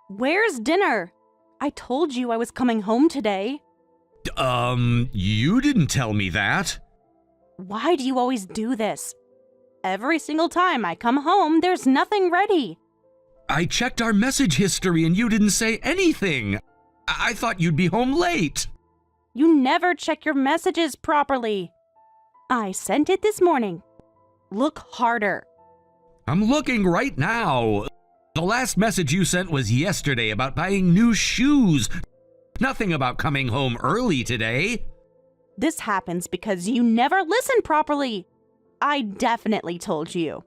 Where's dinner? I told you I was coming home today. You didn't tell me that. Why do you always do this? Every single time I come home, there's nothing ready. I checked our message history and you didn't say anything. I thought you'd be home late. You never check your messages properly. I sent it this morning. Look harder. I'm looking right now. The last message you sent was yesterday about buying new shoes. Nothing about coming home early today. This happens because you never listen properly. I definitely told you.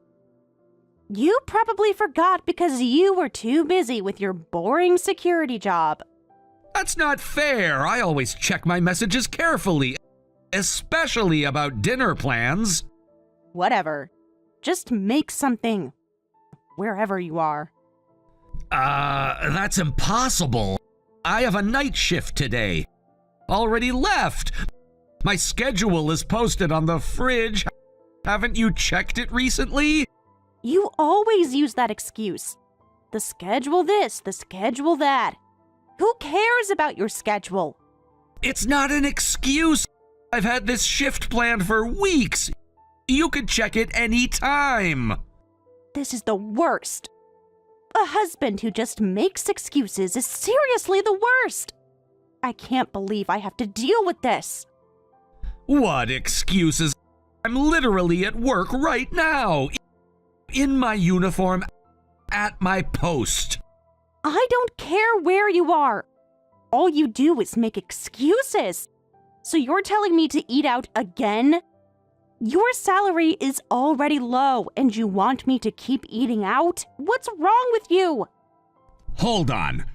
You probably forgot because you were too busy with your boring security job. That's not fair. I always check my messages carefully, especially about dinner plans. Whatever. Just make something. Wherever you are. That's impossible. I have a night shift today. Already left. My schedule is posted on the fridge. Haven't you checked it recently? You always use that excuse. The schedule this, the schedule that. Who cares about your schedule? It's not an excuse. I've had this shift planned for weeks. You could check it any time. This is the worst. A husband who just makes excuses is seriously the worst. I can't believe I have to deal with this. What excuses? I'm literally at work right now. In my uniform, at my post. I don't care where you are. All you do is make excuses. So you're telling me to eat out again? Your salary is already low and you want me to keep eating out? What's wrong with you? Hold on.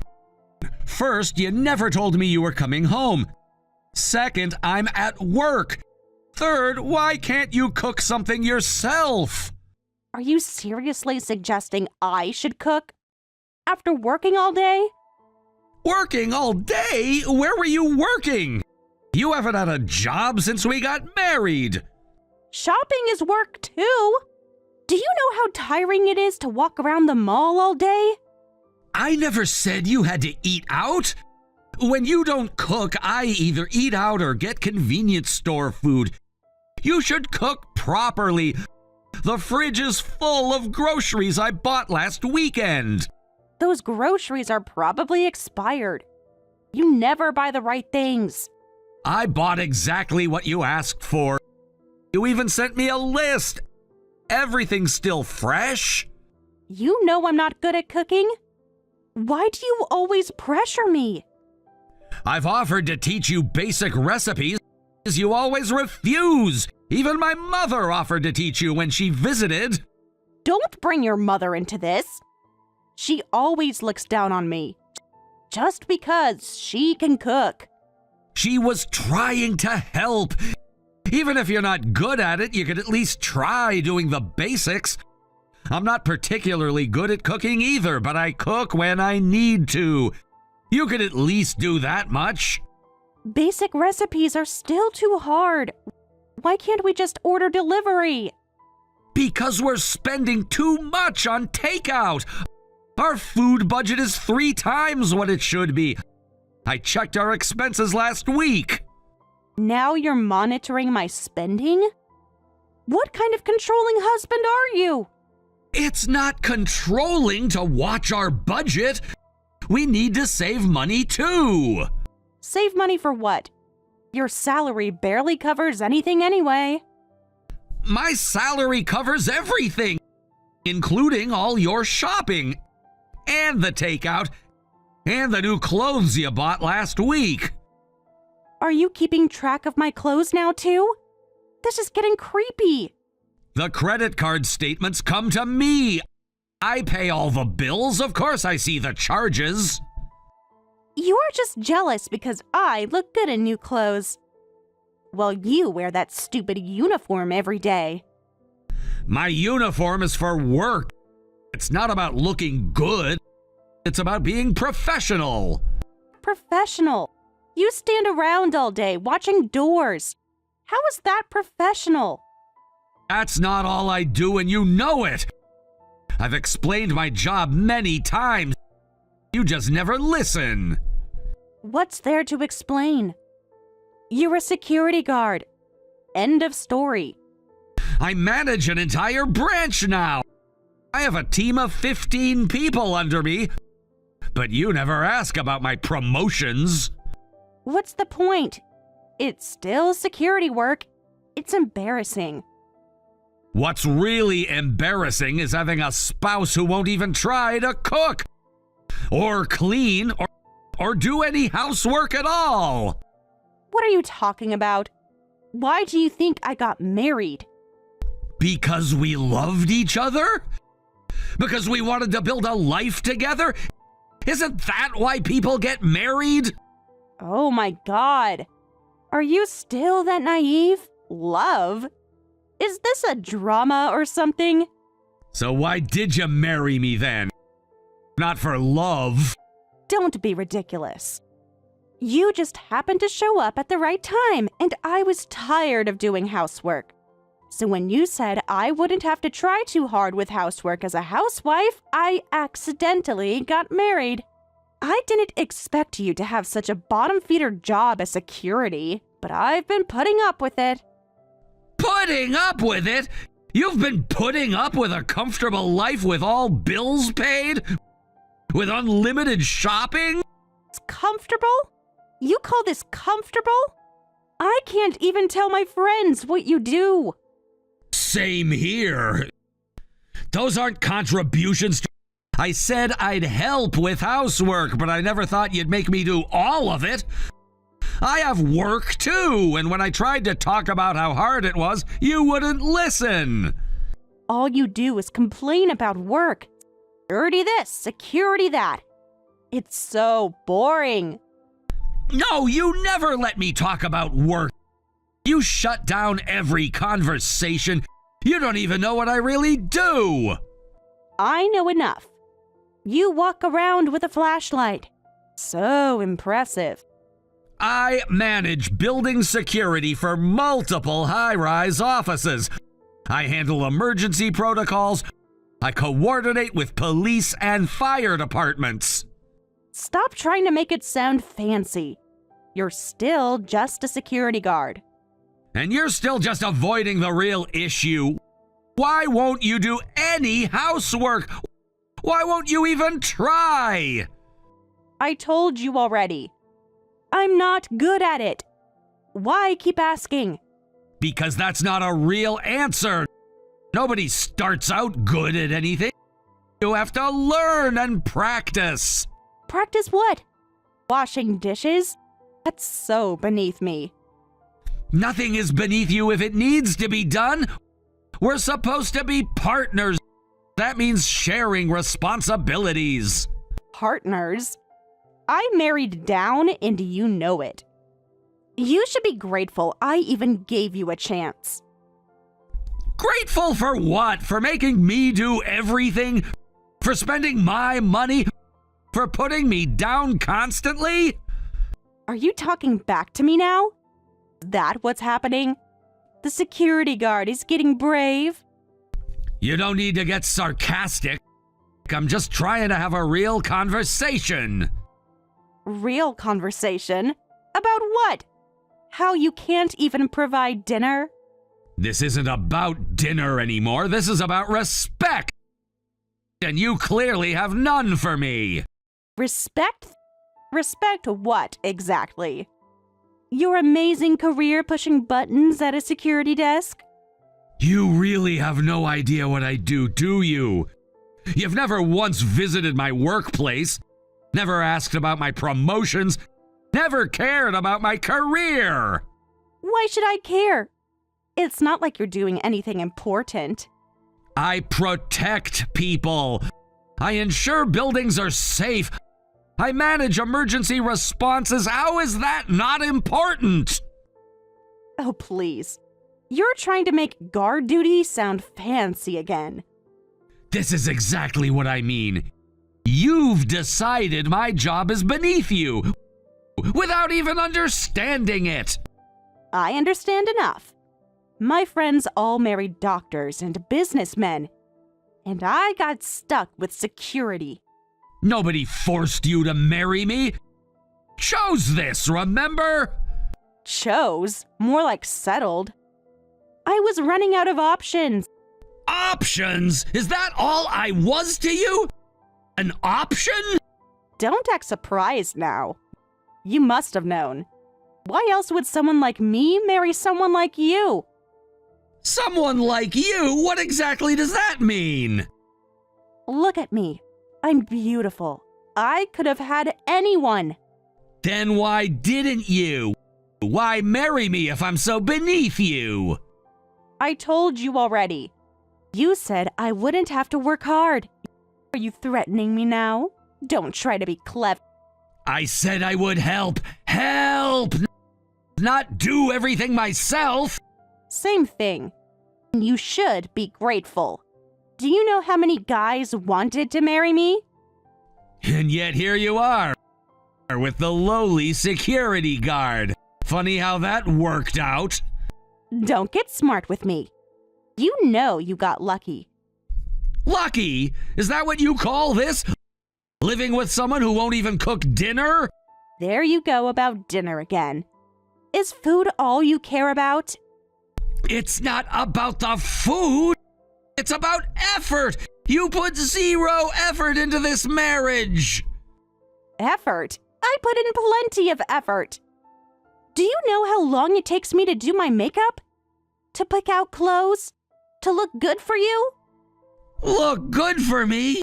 First, you never told me you were coming home. Second, I'm at work. Third, why can't you cook something yourself? Are you seriously suggesting I should cook? After working all day? Working all day? Where were you working? You haven't had a job since we got married. Shopping is work too. Do you know how tiring it is to walk around the mall all day? I never said you had to eat out. When you don't cook, I either eat out or get convenience store food. You should cook properly. The fridge is full of groceries I bought last weekend. Those groceries are probably expired. You never buy the right things. I bought exactly what you asked for. You even sent me a list. Everything's still fresh. You know I'm not good at cooking. Why do you always pressure me? I've offered to teach you basic recipes. You always refuse. Even my mother offered to teach you when she visited. Don't bring your mother into this. She always looks down on me. Just because she can cook. She was trying to help. Even if you're not good at it, you could at least try doing the basics. I'm not particularly good at cooking either, but I cook when I need to. You could at least do that much. Basic recipes are still too hard. Why can't we just order delivery? Because we're spending too much on takeout. Our food budget is 3 times what it should be. I checked our expenses last week. Now you're monitoring my spending? What kind of controlling husband are you? It's not controlling to watch our budget. We need to save money too. Save money for what? Your salary barely covers anything anyway. My salary covers everything, including all your shopping, and the takeout, and the new clothes you bought last week. Are you keeping track of my clothes now too? This is getting creepy. The credit card statements come to me. I pay all the bills. Of course I see the charges. You're just jealous because I look good in new clothes. Well, you wear that stupid uniform every day. My uniform is for work. It's not about looking good. It's about being professional. Professional? You stand around all day watching doors. How is that professional? That's not all I do, and you know it. I've explained my job many times. You just never listen. What's there to explain? You're a security guard. End of story. I manage an entire branch now. I have a team of 15 people under me. But you never ask about my promotions. What's the point? It's still security work. It's embarrassing. What's really embarrassing is having a spouse who won't even try to cook, or clean, or do any housework at all. What are you talking about? Why do you think I got married? Because we loved each other? Because we wanted to build a life together? Isn't that why people get married? Oh my God. Are you still that naive? Love? Is this a drama or something? So why did you marry me then? Not for love. Don't be ridiculous. You just happened to show up at the right time, and I was tired of doing housework. So when you said I wouldn't have to try too hard with housework as a housewife, I accidentally got married. I didn't expect you to have such a bottom-feeder job as security, but I've been putting up with it. Putting up with it? You've been putting up with a comfortable life with all bills paid? With unlimited shopping? It's comfortable? You call this comfortable? I can't even tell my friends what you do. Same here. Those aren't contributions to... I said I'd help with housework, but I never thought you'd make me do all of it. I have work too, and when I tried to talk about how hard it was, you wouldn't listen. All you do is complain about work. Security this, security that. It's so boring. No, you never let me talk about work. You shut down every conversation. You don't even know what I really do. I know enough. You walk around with a flashlight. So impressive. I manage building security for multiple high-rise offices. I handle emergency protocols. I coordinate with police and fire departments. Stop trying to make it sound fancy. You're still just a security guard. And you're still just avoiding the real issue. Why won't you do any housework? Why won't you even try? I told you already. I'm not good at it. Why keep asking? Because that's not a real answer. Nobody starts out good at anything. You have to learn and practice. Practice what? Washing dishes? That's so beneath me. Nothing is beneath you if it needs to be done. We're supposed to be partners. That means sharing responsibilities. Partners? I married down and you know it. You should be grateful I even gave you a chance. Grateful for what? For making me do everything? For spending my money? For putting me down constantly? Are you talking back to me now? Is that what's happening? The security guard is getting brave. You don't need to get sarcastic. I'm just trying to have a real conversation. Real conversation? About what? How you can't even provide dinner? This isn't about dinner anymore. This is about respect. And you clearly have none for me. Respect? Respect what exactly? Your amazing career pushing buttons at a security desk? You really have no idea what I do you? You've never once visited my workplace, never asked about my promotions, never cared about my career. Why should I care? It's not like you're doing anything important. I protect people. I ensure buildings are safe. I manage emergency responses. How is that not important? Oh, please. You're trying to make guard duty sound fancy again. This is exactly what I mean. You've decided my job is beneath you, without even understanding it. I understand enough. My friends all married doctors and businessmen, and I got stuck with security. Nobody forced you to marry me. Chose this, remember? Chose? More like settled. I was running out of options. Options? Is that all I was to you? An option? Don't act surprised now. You must have known. Why else would someone like me marry someone like you? Someone like you? What exactly does that mean? Look at me. I'm beautiful. I could have had anyone. Then why didn't you? Why marry me if I'm so beneath you? I told you already. You said I wouldn't have to work hard. Are you threatening me now? Don't try to be clever. I said I would help. Help! Not do everything myself. Same thing. You should be grateful. Do you know how many guys wanted to marry me? And yet here you are, with the lowly security guard. Funny how that worked out. Don't get smart with me. You know you got lucky. Lucky? Is that what you call this? Living with someone who won't even cook dinner? There you go about dinner again. Is food all you care about? It's not about the food. It's about effort. You put 0 effort into this marriage. Effort? I put in plenty of effort. Do you know how long it takes me to do my makeup? To pick out clothes? To look good for you? Look good for me?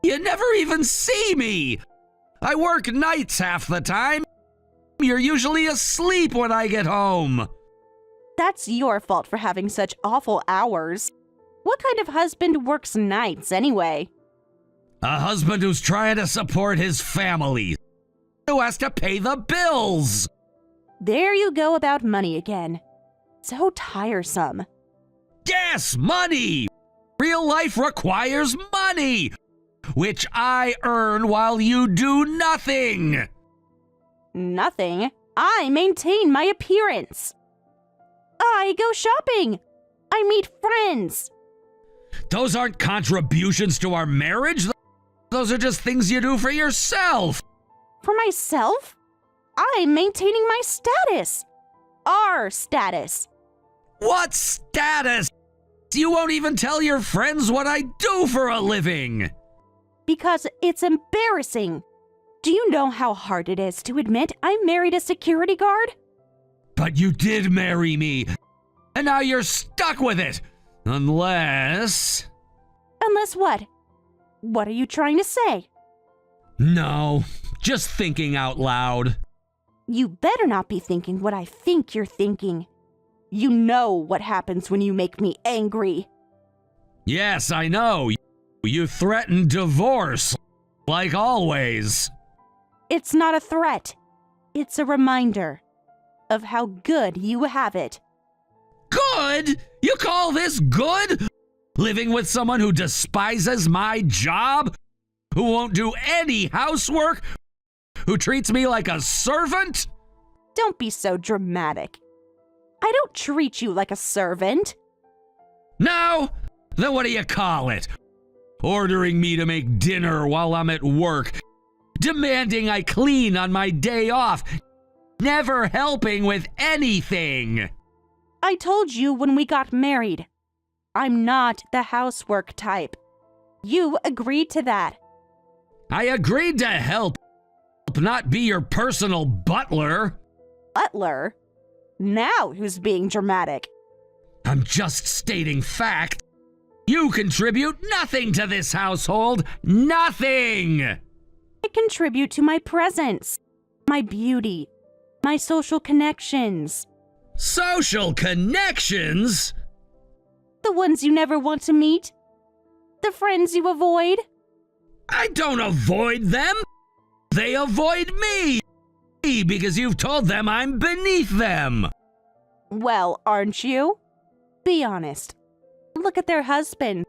You never even see me. I work nights half the time. You're usually asleep when I get home. That's your fault for having such awful hours. What kind of husband works nights anyway? A husband who's trying to support his family, who has to pay the bills. There you go about money again. So tiresome. Yes, money! Real life requires money, which I earn while you do nothing. Nothing. I maintain my appearance. I go shopping. I meet friends. Those aren't contributions to our marriage. Those are just things you do for yourself. For myself? I'm maintaining my status. Our status. What status? You won't even tell your friends what I do for a living. Because it's embarrassing. Do you know how hard it is to admit I married a security guard? But you did marry me, and now you're stuck with it. Unless... Unless what? What are you trying to say? No, just thinking out loud. You better not be thinking what I think you're thinking. You know what happens when you make me angry. Yes, I know. You threaten divorce, like always. It's not a threat. It's a reminder of how good you have it. Good? You call this good? Living with someone who despises my job? Who won't do any housework? Who treats me like a servant? Don't be so dramatic. I don't treat you like a servant. No? Then what do you call it? Ordering me to make dinner while I'm at work. Demanding I clean on my day off. Never helping with anything. I told you when we got married. I'm not the housework type. You agreed to that. I agreed to help, not be your personal butler. Butler? Now who's being dramatic? I'm just stating fact. You contribute nothing to this household. Nothing! I contribute to my presence, my beauty, my social connections. Social connections? The ones you never want to meet. The friends you avoid. I don't avoid them. They avoid me because you've told them I'm beneath them. Well, aren't you? Be honest. Look at their husband.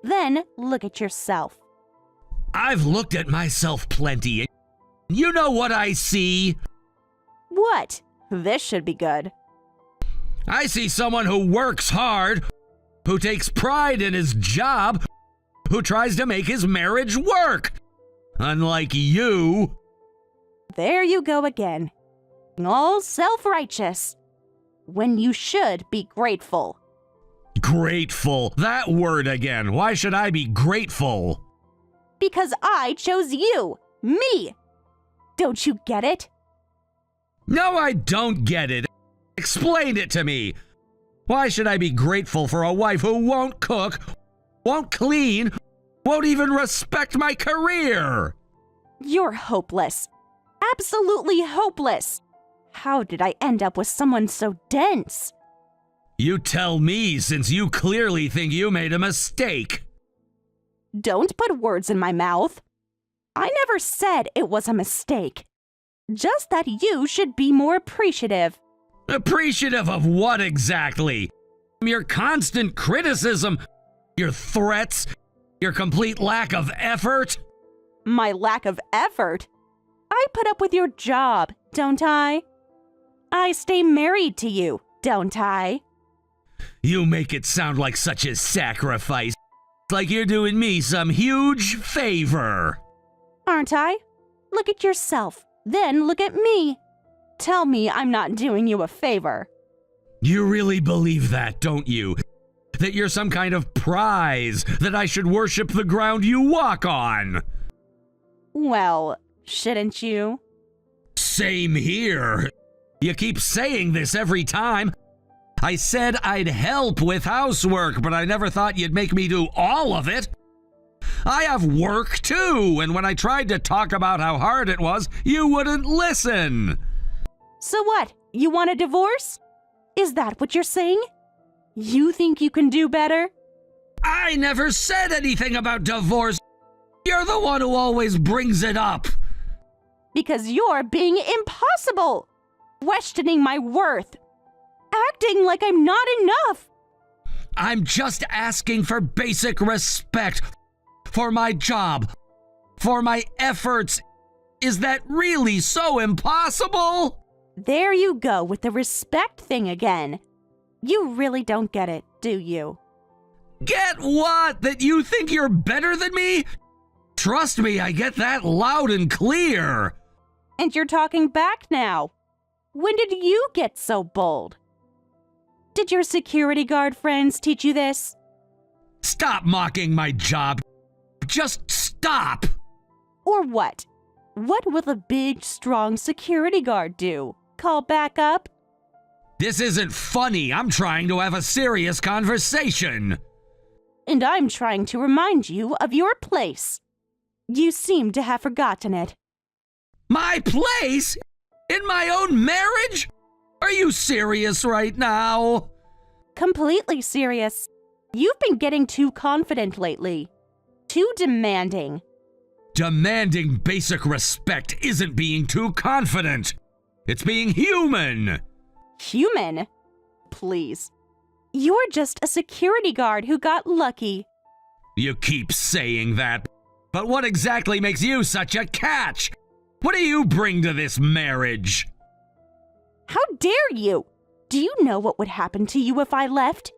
Then look at yourself. I've looked at myself plenty, and you know what I see? What? This should be good. I see someone who works hard, who takes pride in his job, who tries to make his marriage work. Unlike you. There you go again. All self-righteous. When you should be grateful. Grateful. That word again. Why should I be grateful? Because I chose you. Me. Don't you get it? No, I don't get it. Explain it to me. Why should I be grateful for a wife who won't cook, won't clean, won't even respect my career? You're hopeless. Absolutely hopeless. How did I end up with someone so dense? You tell me, since you clearly think you made a mistake. Don't put words in my mouth. I never said it was a mistake. Just that you should be more appreciative. Appreciative of what exactly? Your constant criticism, your threats, your complete lack of effort? My lack of effort? I put up with your job, don't I? I stay married to you, don't I? You make it sound like such a sacrifice. Like you're doing me some huge favor. Aren't I? Look at yourself, then look at me. Tell me I'm not doing you a favor. You really believe that, don't you? That you're some kind of prize, that I should worship the ground you walk on? Well, shouldn't you? Same here. You keep saying this every time. I said I'd help with housework, but I never thought you'd make me do all of it. I have work too, and when I tried to talk about how hard it was, you wouldn't listen. So what? You want a divorce? Is that what you're saying? You think you can do better? I never said anything about divorce. You're the one who always brings it up. Because you're being impossible. Questioning my worth. Acting like I'm not enough. I'm just asking for basic respect. For my job. For my efforts. Is that really so impossible? There you go with the respect thing again. You really don't get it, do you? Get what? That you think you're better than me? Trust me, I get that loud and clear. And you're talking back now. When did you get so bold? Did your security guard friends teach you this? Stop mocking my job. Just stop. Or what? What will a big, strong security guard do? Call back up? This isn't funny. I'm trying to have a serious conversation. And I'm trying to remind you of your place. You seem to have forgotten it. My place? In my own marriage? Are you serious right now? Completely serious. You've been getting too confident lately. Too demanding. Demanding basic respect isn't being too confident. It's being human. Human? Please. You're just a security guard who got lucky. You keep saying that, but what exactly makes you such a catch? What do you bring to this marriage? How dare you? Do you know what would happen to you if I left?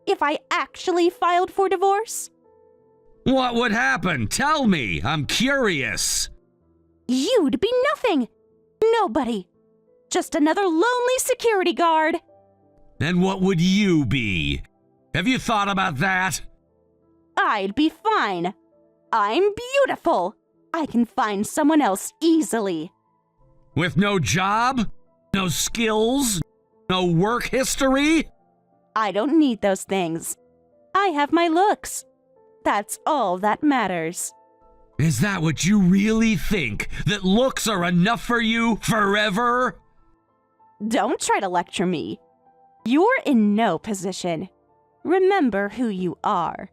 If I actually filed for divorce? What would happen? Tell me. I'm curious. You'd be nothing. Nobody. Just another lonely security guard. And what would you be? Have you thought about that? I'd be fine. I'm beautiful. I can find someone else easily. With no job? No skills? No work history? I don't need those things. I have my looks. That's all that matters. Is that what you really think? That looks are enough for you forever? Don't try to lecture me. You're in no position. Remember who you are.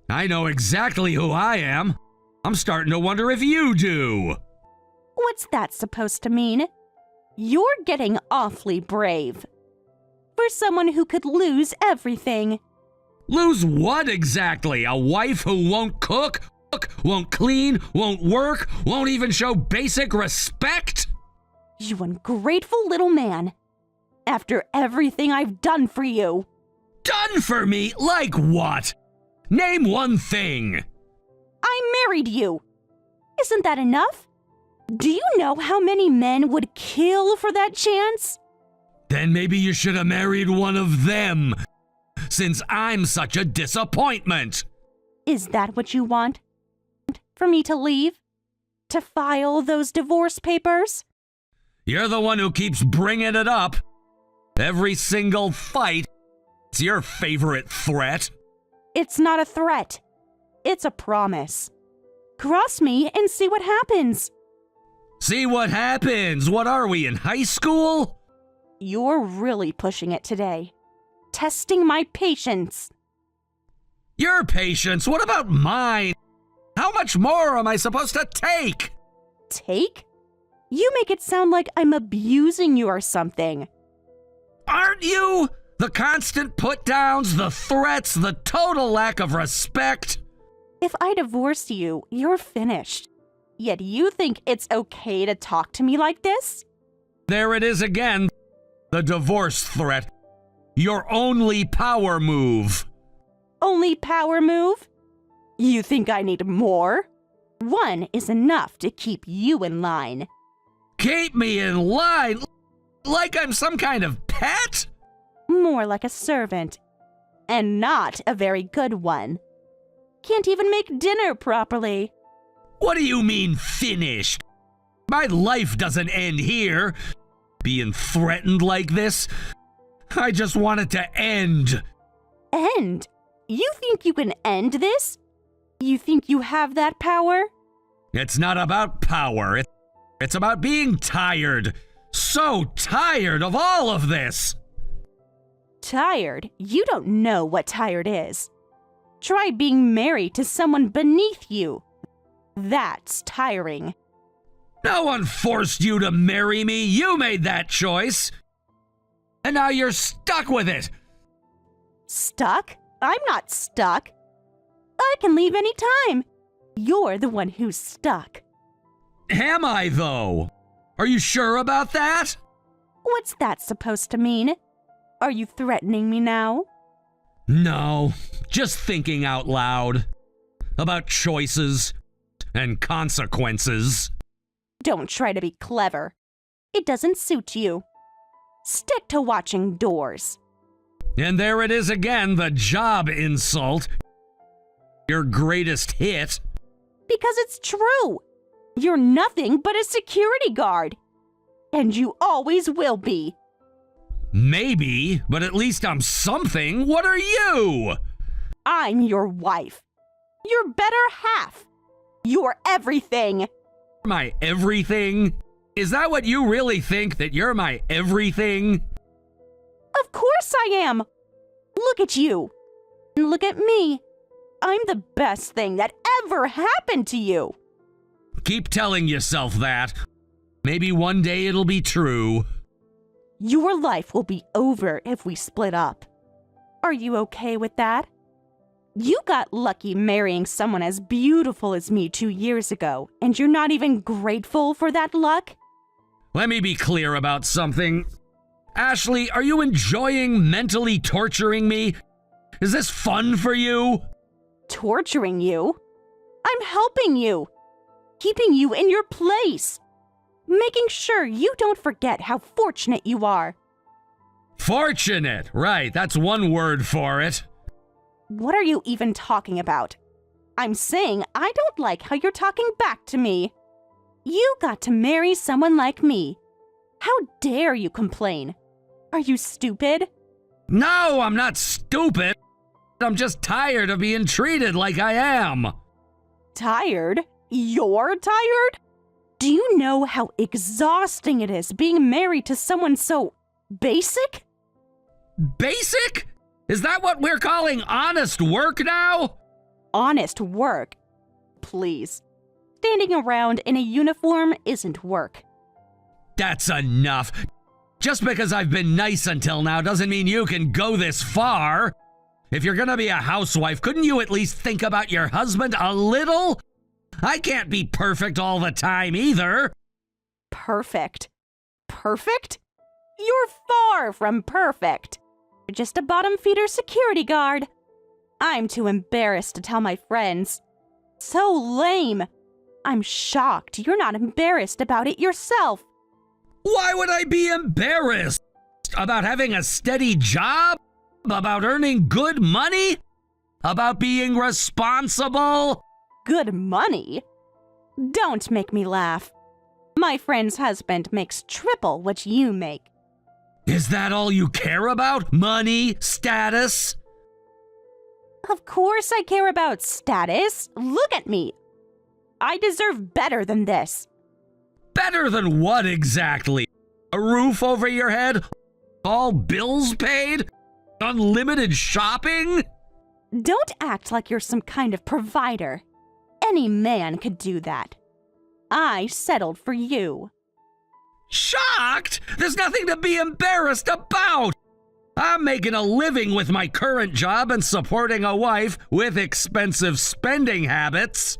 I know exactly who I am. I'm starting to wonder if you do. What's that supposed to mean? You're getting awfully brave. For someone who could lose everything. Lose what exactly? A wife who won't cook, won't clean, won't work, won't even show basic respect? You ungrateful little man. After everything I've done for you. Done for me? Like what? Name one thing. I married you. Isn't that enough? Do you know how many men would kill for that chance? Then maybe you should have married one of them, since I'm such a disappointment. Is that what you want? For me to leave? To file those divorce papers? You're the one who keeps bringing it up. Every single fight, it's your favorite threat. It's not a threat. It's a promise. Cross me and see what happens. See what happens. What are we, in high school? You're really pushing it today. Testing my patience. Your patience? What about mine? How much more am I supposed to take? Take? You make it sound like I'm abusing you or something. Aren't you? The constant put-downs, the threats, the total lack of respect. If I divorce you, you're finished. Yet you think it's okay to talk to me like this? There it is again. The divorce threat. Your only power move. Only power move? You think I need more? One is enough to keep you in line. Keep me in line? Like I'm some kind of pet? More like a servant. And not a very good one. Can't even make dinner properly. What do you mean, finished? My life doesn't end here. Being threatened like this, I just want it to end. End? You think you can end this? You think you have that power? It's not about power. It's about being tired. So tired of all of this. Tired? You don't know what tired is. Try being married to someone beneath you. That's tiring. No one forced you to marry me. You made that choice. And now you're stuck with it. Stuck? I'm not stuck. I can leave any time. You're the one who's stuck. Am I, though? Are you sure about that? What's that supposed to mean? Are you threatening me now? No, just thinking out loud. About choices and consequences. Don't try to be clever. It doesn't suit you. Stick to watching doors. And there it is again, the job insult. Your greatest hit. Because it's true. You're nothing but a security guard. And you always will be. Maybe, but at least I'm something. What are you? I'm your wife. Your better half. You're everything. My everything? Is that what you really think, that you're my everything? Of course I am. Look at you. And look at me. I'm the best thing that ever happened to you. Keep telling yourself that. Maybe one day it'll be true. Your life will be over if we split up. Are you okay with that? You got lucky marrying someone as beautiful as me 2 years ago, and you're not even grateful for that luck? Let me be clear about something. Ashley, are you enjoying mentally torturing me? Is this fun for you? Torturing you? I'm helping you. Keeping you in your place. Making sure you don't forget how fortunate you are. Fortunate, right, that's one word for it. What are you even talking about? I'm saying I don't like how you're talking back to me. You got to marry someone like me. How dare you complain? Are you stupid? No, I'm not stupid. I'm just tired of being treated like I am. Tired? You're tired? Do you know how exhausting it is being married to someone so basic? Basic? Is that what we're calling honest work now? Honest work? Please. Standing around in a uniform isn't work. That's enough. Just because I've been nice until now doesn't mean you can go this far. If you're gonna be a housewife, couldn't you at least think about your husband a little? I can't be perfect all the time either. Perfect? Perfect? You're far from perfect. You're just a bottom feeder security guard. I'm too embarrassed to tell my friends. So lame. I'm shocked you're not embarrassed about it yourself. Why would I be embarrassed? About having a steady job? About earning good money? About being responsible? Good money? Don't make me laugh. My friend's husband makes triple what you make. Is that all you care about? Money? Status? Of course I care about status. Look at me. I deserve better than this. Better than what exactly? A roof over your head? All bills paid? Unlimited shopping? Don't act like you're some kind of provider. Any man could do that. I settled for you. Shocked? There's nothing to be embarrassed about. I'm making a living with my current job and supporting a wife with expensive spending habits.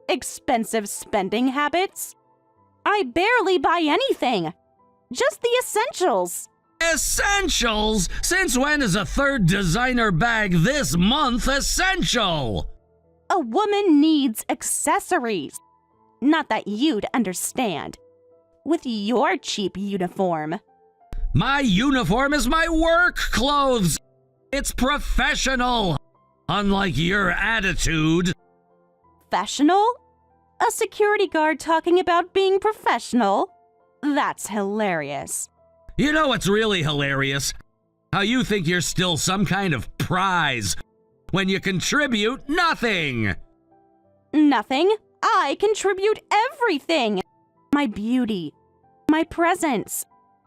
Expensive spending habits? I barely buy anything. Just the essentials. Essentials? Since when is a third designer bag this month essential? A woman needs accessories. Not that you'd understand. With your cheap uniform. My uniform is my work clothes. It's professional. Unlike your attitude. Professional? A security guard talking about being professional? That's hilarious. You know what's really hilarious? How you think you're still some kind of prize when you contribute nothing. Nothing? I contribute everything. My beauty, my presence,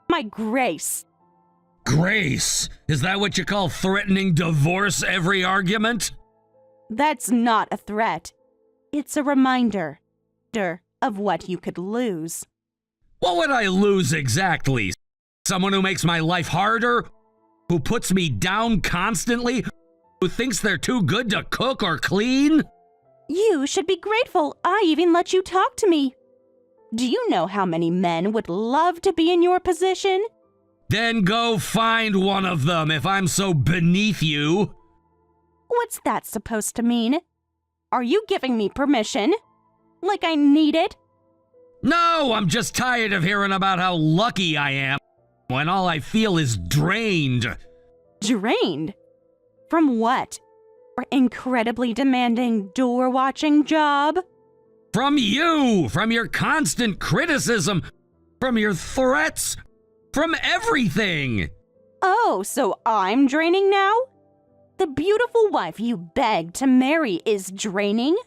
my grace. Grace? Is that what you call threatening divorce every argument? That's not a threat. It's a reminder of what you could lose. What would I lose exactly? Someone who makes my life harder? Who puts me down constantly? Who thinks they're too good to cook or clean? You should be grateful I even let you talk to me. Do you know how many men would love to be in your position? Then go find one of them if I'm so beneath you. What's that supposed to mean? Are you giving me permission? Like I need it? No, I'm just tired of hearing about how lucky I am when all I feel is drained. Drained? From what? Your incredibly demanding door-watching job? From you! From your constant criticism! From your threats! From everything! Oh, so I'm draining now? The beautiful wife you begged to marry is draining?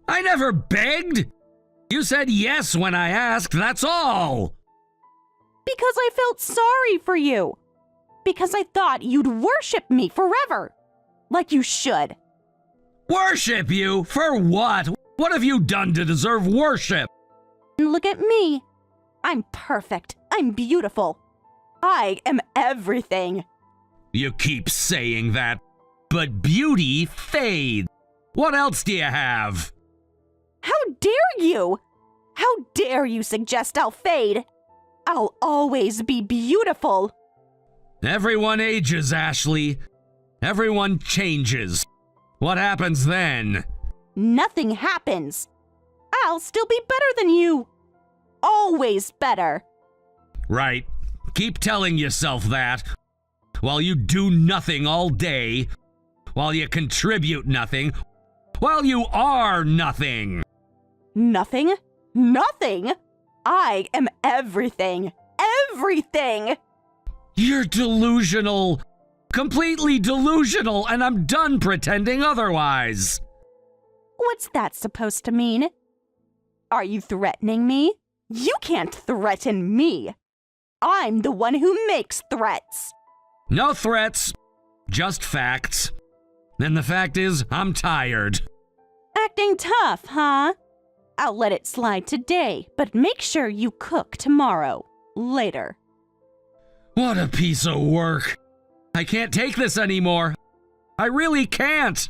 I never begged! You said yes when I asked, that's all! Because I felt sorry for you. Because I thought you'd worship me forever. Like you should. Worship you? For what? What have you done to deserve worship? Look at me. I'm perfect. I'm beautiful. I am everything. You keep saying that, but beauty fades. What else do you have? How dare you? How dare you suggest I'll fade? I'll always be beautiful. Everyone ages, Ashley. Everyone changes. What happens then? Nothing happens. I'll still be better than you. Always better. Right. Keep telling yourself that. While you do nothing all day. While you contribute nothing. While you are nothing. Nothing? Nothing? I am everything. Everything! You're delusional. Completely delusional, and I'm done pretending otherwise. What's that supposed to mean? Are you threatening me? You can't threaten me. I'm the one who makes threats. No threats, just facts. And the fact is, I'm tired. Acting tough, huh? I'll let it slide today, but make sure you cook tomorrow. Later. What a piece of work. I can't take this anymore. I really can't.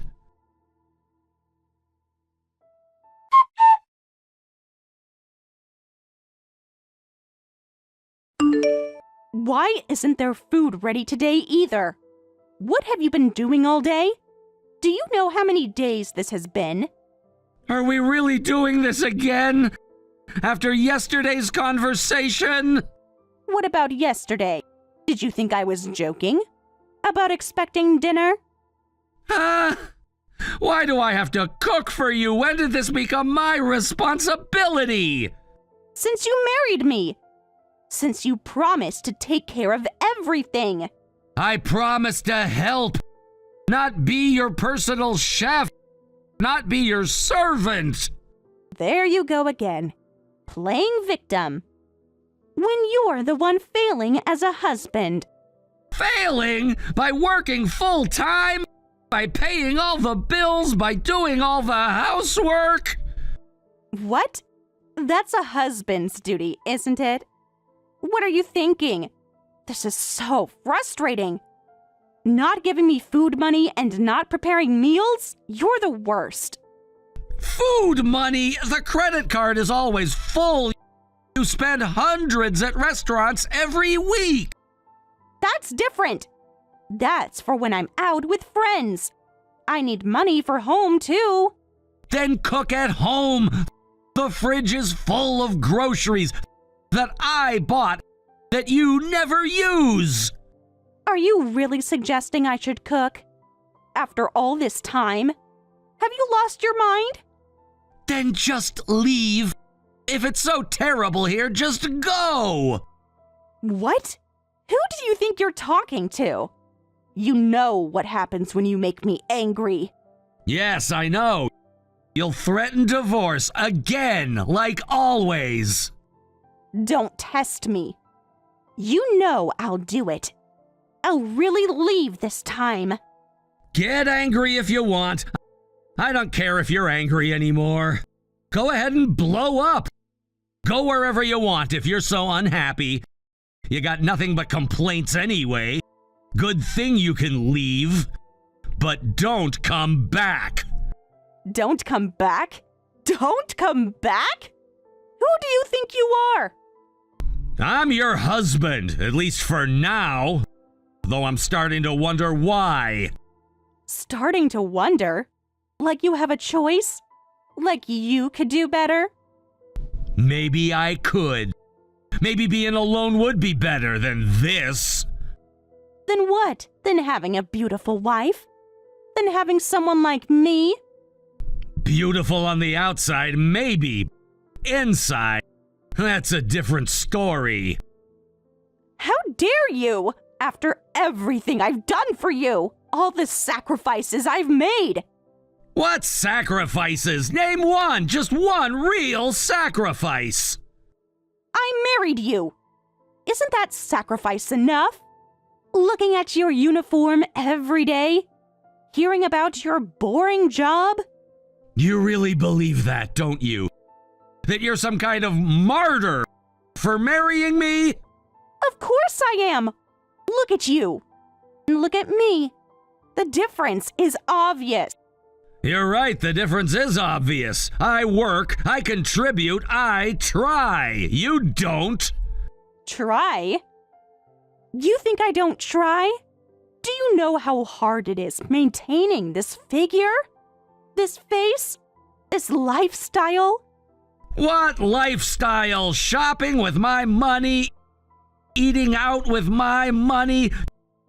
Why isn't there food ready today either? What have you been doing all day? Do you know how many days this has been? Are we really doing this again? After yesterday's conversation? What about yesterday? Did you think I was joking? About expecting dinner? Why do I have to cook for you? When did this become my responsibility? Since you married me. Since you promised to take care of everything. I promised to help, not be your personal chef, not be your servant. There you go again, playing victim. When you're the one failing as a husband. Failing? By working full-time? By paying all the bills? By doing all the housework? What? That's a husband's duty, isn't it? What are you thinking? This is so frustrating. Not giving me food money and not preparing meals? You're the worst. Food money? The credit card is always full. You spend hundreds at restaurants every week. That's different. That's for when I'm out with friends. I need money for home, too. Then cook at home. The fridge is full of groceries that I bought that you never use. Are you really suggesting I should cook? After all this time? Have you lost your mind? Then just leave. If it's so terrible here, just go. What? Who do you think you're talking to? You know what happens when you make me angry. Yes, I know. You'll threaten divorce again, like always. Don't test me. You know I'll do it. I'll really leave this time. Get angry if you want. I don't care if you're angry anymore. Go ahead and blow up. Go wherever you want if you're so unhappy. You got nothing but complaints anyway. Good thing you can leave. But don't come back. Don't come back? Don't come back? Who do you think you are? I'm your husband, at least for now. Though I'm starting to wonder why. Starting to wonder? Like you have a choice? Like you could do better? Maybe I could. Maybe being alone would be better than this. Then what? Than having a beautiful wife? Than having someone like me? Beautiful on the outside, maybe. Inside, that's a different story. How dare you? After everything I've done for you, all the sacrifices I've made. What sacrifices? Name one, just one real sacrifice. I married you. Isn't that sacrifice enough? Looking at your uniform every day? Hearing about your boring job? You really believe that, don't you? That you're some kind of martyr for marrying me? Of course I am. Look at you. And look at me. The difference is obvious. You're right, the difference is obvious. I work, I contribute, I try. You don't. Try? You think I don't try? Do you know how hard it is maintaining this figure? This face? This lifestyle? What lifestyle? Shopping with my money? Eating out with my money?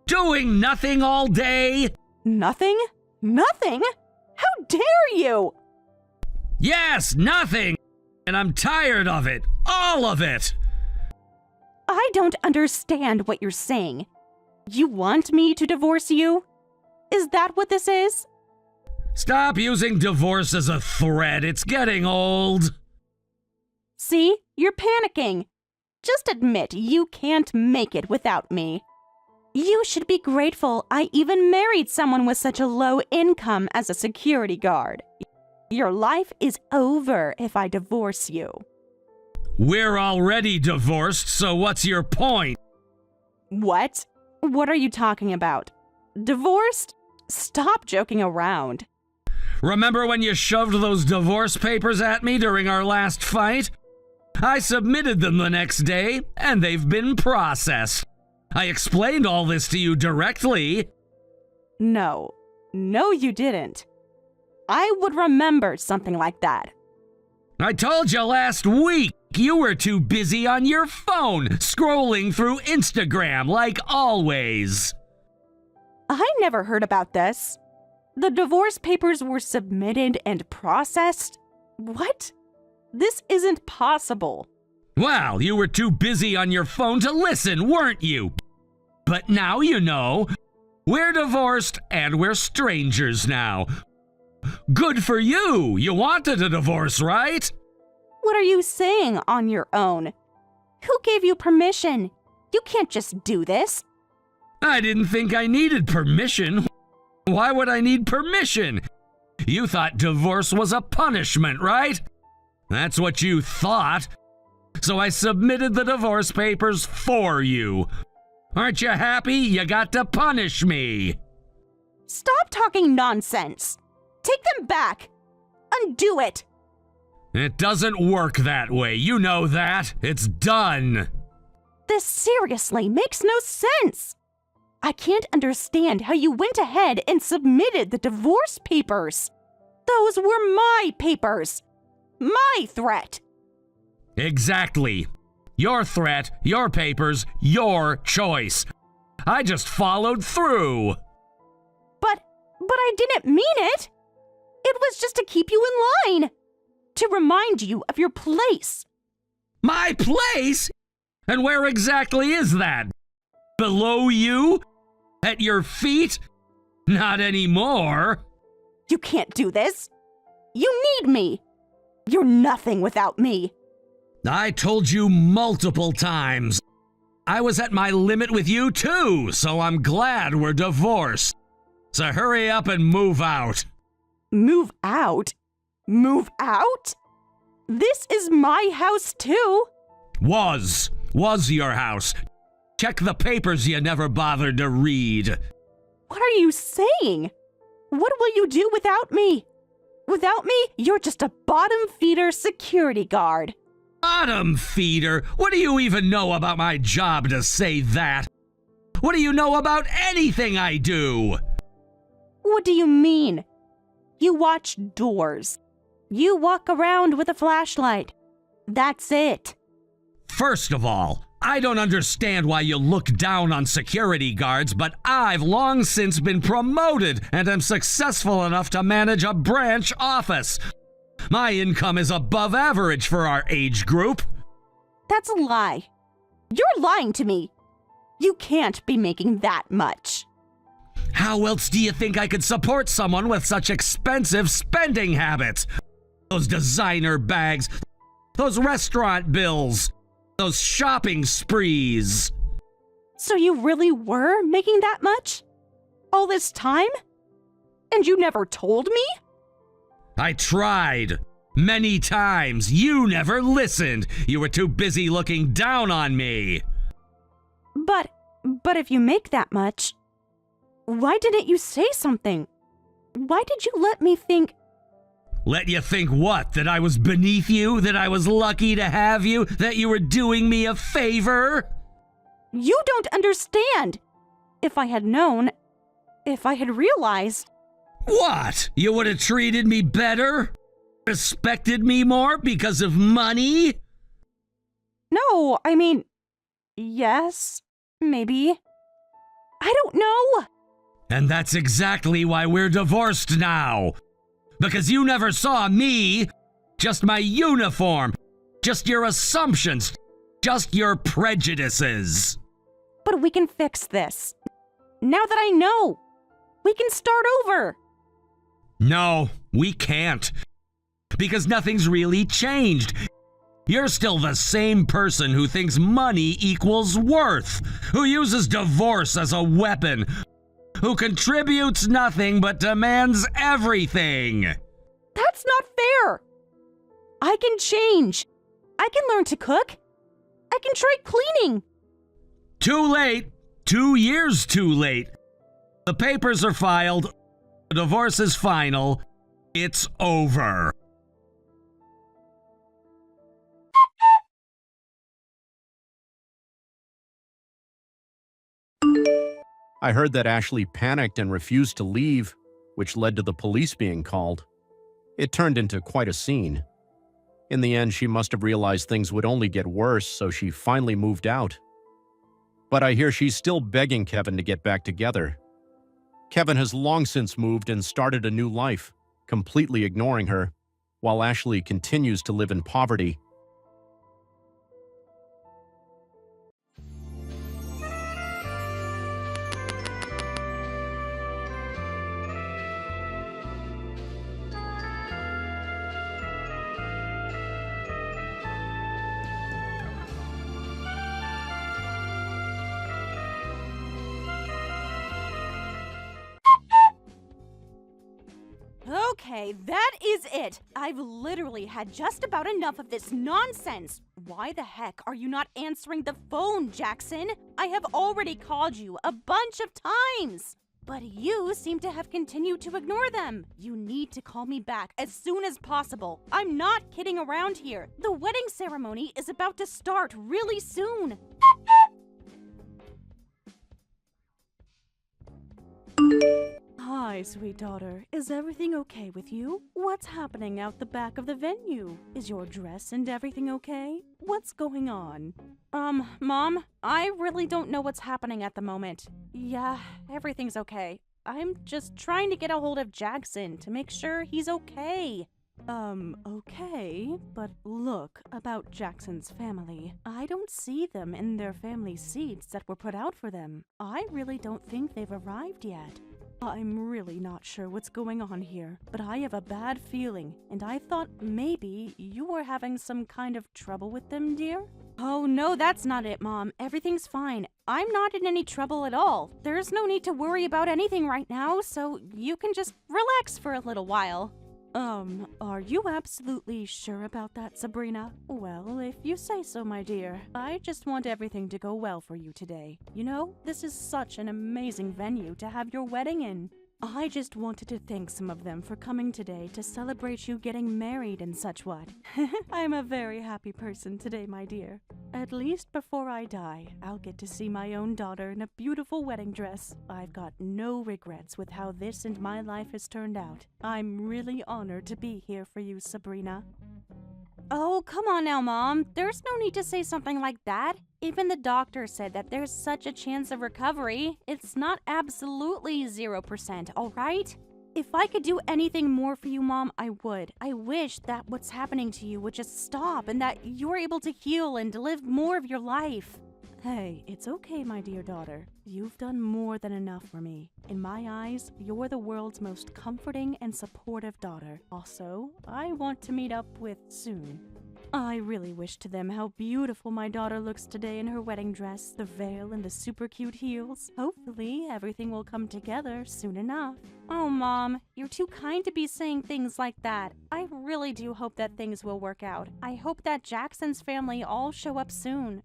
Doing nothing all day? Nothing? Nothing? How dare you? Yes, nothing. And I'm tired of it. All of it. I don't understand what you're saying. You want me to divorce you? Is that what this is? Stop using divorce as a threat. It's getting old. See, you're panicking. Just admit you can't make it without me. You should be grateful I even married someone with such a low income as a security guard. Your life is over if I divorce you. We're already divorced, so what's your point? What? What are you talking about? Divorced? Stop joking around. Remember when you shoved those divorce papers at me during our last fight? I submitted them the next day, and they've been processed. I explained all this to you directly. No, you didn't. I would remember something like that. I told you last week you were too busy on your phone, scrolling through Instagram like always. I never heard about this. The divorce papers were submitted and processed? What? This isn't possible. Well, you were too busy on your phone to listen, weren't you? But now you know. We're divorced and we're strangers now. Good for you. You wanted a divorce, right? What are you saying on your own? Who gave you permission? You can't just do this. I didn't think I needed permission. Why would I need permission? You thought divorce was a punishment, right? That's what you thought. So I submitted the divorce papers for you. Aren't you happy you got to punish me? Stop talking nonsense. Take them back. Undo it. It doesn't work that way. You know that. It's done. This seriously makes no sense. I can't understand how you went ahead and submitted the divorce papers. Those were my papers. My threat. Exactly. Your threat, your papers, your choice. I just followed through. But I didn't mean it. It was just to keep you in line. To remind you of your place. My place? And where exactly is that? Below you? At your feet? Not anymore. You can't do this. You need me. You're nothing without me. I told you multiple times. I was at my limit with you too, so I'm glad we're divorced. So hurry up and move out. Move out? Move out? This is my house too. Was your house. Check the papers you never bothered to read. What are you saying? What will you do without me? Without me, you're just a bottom feeder security guard. Bottom feeder? What do you even know about my job to say that? What do you know about anything I do? What do you mean? You watch doors. You walk around with a flashlight. That's it. First of all, I don't understand why you look down on security guards, but I've long since been promoted and am successful enough to manage a branch office. My income is above average for our age group. That's a lie. You're lying to me. You can't be making that much. How else do you think I could support someone with such expensive spending habits? Those designer bags, those restaurant bills, those shopping sprees. So you really were making that much? All this time? And you never told me? I tried. Many times. You never listened. You were too busy looking down on me. But if you make that much, why didn't you say something? Why did you let me think? Let you think what? That I was beneath you? That I was lucky to have you? That you were doing me a favor? You don't understand. If I had known, if I had realized. What? You would have treated me better? Respected me more because of money? No, I mean, yes, maybe. I don't know. And that's exactly why we're divorced now. Because you never saw me, just my uniform, just your assumptions, just your prejudices. But we can fix this. Now that I know, we can start over. No, we can't. Because nothing's really changed. You're still the same person who thinks money equals worth, who uses divorce as a weapon, who contributes nothing but demands everything. That's not fair. I can change. I can learn to cook. I can try cleaning. Too late. 2 years too late. The papers are filed. The divorce is final. It's over. I heard that Ashley panicked and refused to leave, which led to the police being called. It turned into quite a scene. In the end, she must have realized things would only get worse, so she finally moved out. But I hear she's still begging Kevin to get back together. Kevin has long since moved and started a new life, completely ignoring her, while Ashley continues to live in poverty. Okay, that is it. I've literally had just about enough of this nonsense. Why the heck are you not answering the phone, Jackson? I have already called you a bunch of times. But you seem to have continued to ignore them. You need to call me back as soon as possible. I'm not kidding around here. The wedding ceremony is about to start really soon. Hi, sweet daughter. Is everything okay with you? What's happening out the back of the venue? Is your dress and everything okay? What's going on? Mom, I really don't know what's happening at the moment. Yeah, everything's okay. I'm just trying to get a hold of Jackson to make sure he's okay. Okay, but look, about Jackson's family. I don't see them in their family seats that were put out for them. I really don't think they've arrived yet. I'm really not sure what's going on here, but I have a bad feeling, and I thought maybe you were having some kind of trouble with them, dear? Oh, no, that's not it, Mom. Everything's fine. I'm not in any trouble at all. There's no need to worry about anything right now, so you can just relax for a little while. Are you absolutely sure about that, Sabrina? Well, if you say so, my dear. I just want everything to go well for you today. You know, this is such an amazing venue to have your wedding in. I just wanted to thank some of them for coming today to celebrate you getting married and such what. I'm a very happy person today, my dear. At least before I die, I'll get to see my own daughter in a beautiful wedding dress. I've got no regrets with how this and my life has turned out. I'm really honored to be here for you, Sabrina. Oh, come on now, Mom. There's no need to say something like that. Even the doctor said that there's such a chance of recovery. It's not absolutely 0%, all right? If I could do anything more for you, Mom, I would. I wish that what's happening to you would just stop and that you're able to heal and to live more of your life. Hey, it's okay, my dear daughter. You've done more than enough for me. In my eyes, you're the world's most comforting and supportive daughter. Also, I want to meet up with soon. I really wish to them how beautiful my daughter looks today in her wedding dress, the veil, and the super cute heels. Hopefully, everything will come together soon enough. Oh, Mom, you're too kind to be saying things like that. I really do hope that things will work out. I hope that Jackson's family all show up soon.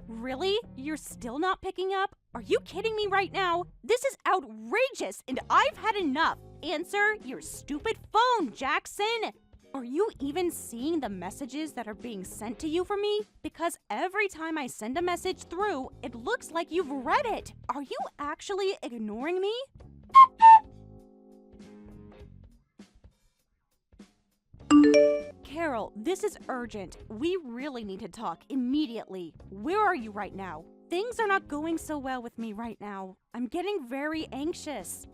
Really? You're still not picking up? Are you kidding me right now? This is outrageous, and I've had enough. Answer your stupid phone, Jackson! Are you even seeing the messages that are being sent to you from me? Because every time I send a message through, it looks like you've read it. Are you actually ignoring me? Carol, this is urgent. We really need to talk immediately. Where are you right now? Things are not going so well with me right now. I'm getting very anxious.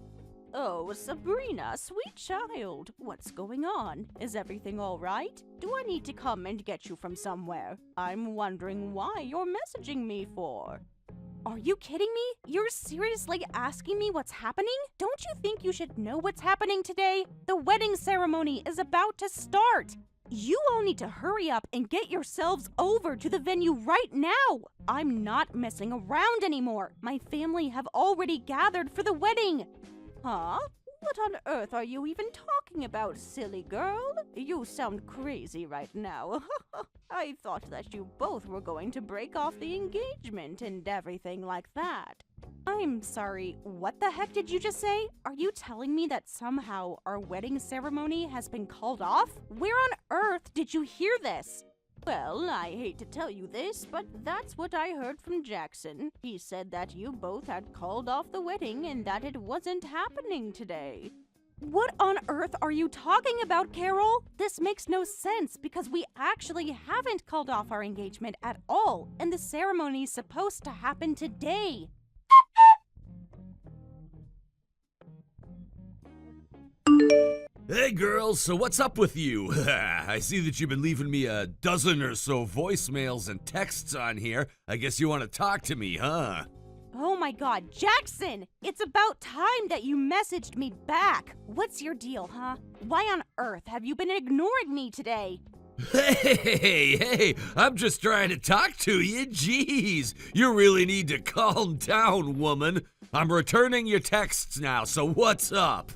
Oh, Sabrina, sweet child. What's going on? Is everything all right? Do I need to come and get you from somewhere? I'm wondering why you're messaging me for. Are you kidding me? You're seriously asking me what's happening? Don't you think you should know what's happening today? The wedding ceremony is about to start. You all need to hurry up and get yourselves over to the venue right now. I'm not messing around anymore. My family have already gathered for the wedding. Huh? What on earth are you even talking about, silly girl? You sound crazy right now. I thought that you both were going to break off the engagement and everything like that. I'm sorry, what the heck did you just say? Are you telling me that somehow our wedding ceremony has been called off? Where on earth did you hear this? Well, I hate to tell you this, but that's what I heard from Jackson. He said that you both had called off the wedding and that it wasn't happening today. What on earth are you talking about, Carol? This makes no sense because we actually haven't called off our engagement at all, and the ceremony's supposed to happen today. Hey girls, so what's up with you? I see that you've been leaving me a dozen or so voicemails and texts on here. I guess you want to talk to me, huh? Oh my god, Jackson! It's about time that you messaged me back! What's your deal, huh? Why on earth have you been ignoring me today? Hey, I'm just trying to talk to you. Jeez, you really need to calm down, woman. I'm returning your texts now, so what's up?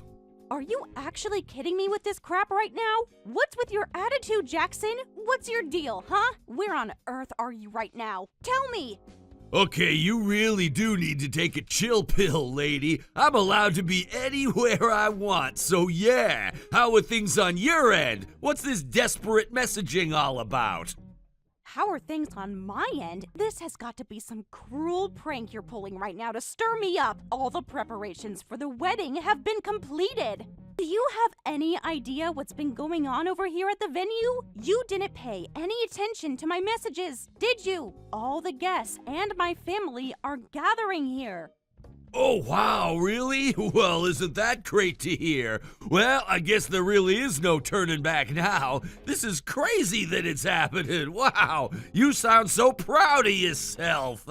Are you actually kidding me with this crap right now? What's with your attitude, Jackson? What's your deal, huh? Where on earth are you right now? Tell me! Okay, you really do need to take a chill pill, lady. I'm allowed to be anywhere I want, so yeah. How are things on your end? What's this desperate messaging all about? How are things on my end? This has got to be some cruel prank you're pulling right now to stir me up. All the preparations for the wedding have been completed. Do you have any idea what's been going on over here at the venue? You didn't pay any attention to my messages, did you? All the guests and my family are gathering here. Oh, wow, really? Well, isn't that great to hear? Well, I guess there really is no turning back now. This is crazy that it's happening. Wow, you sound so proud of yourself.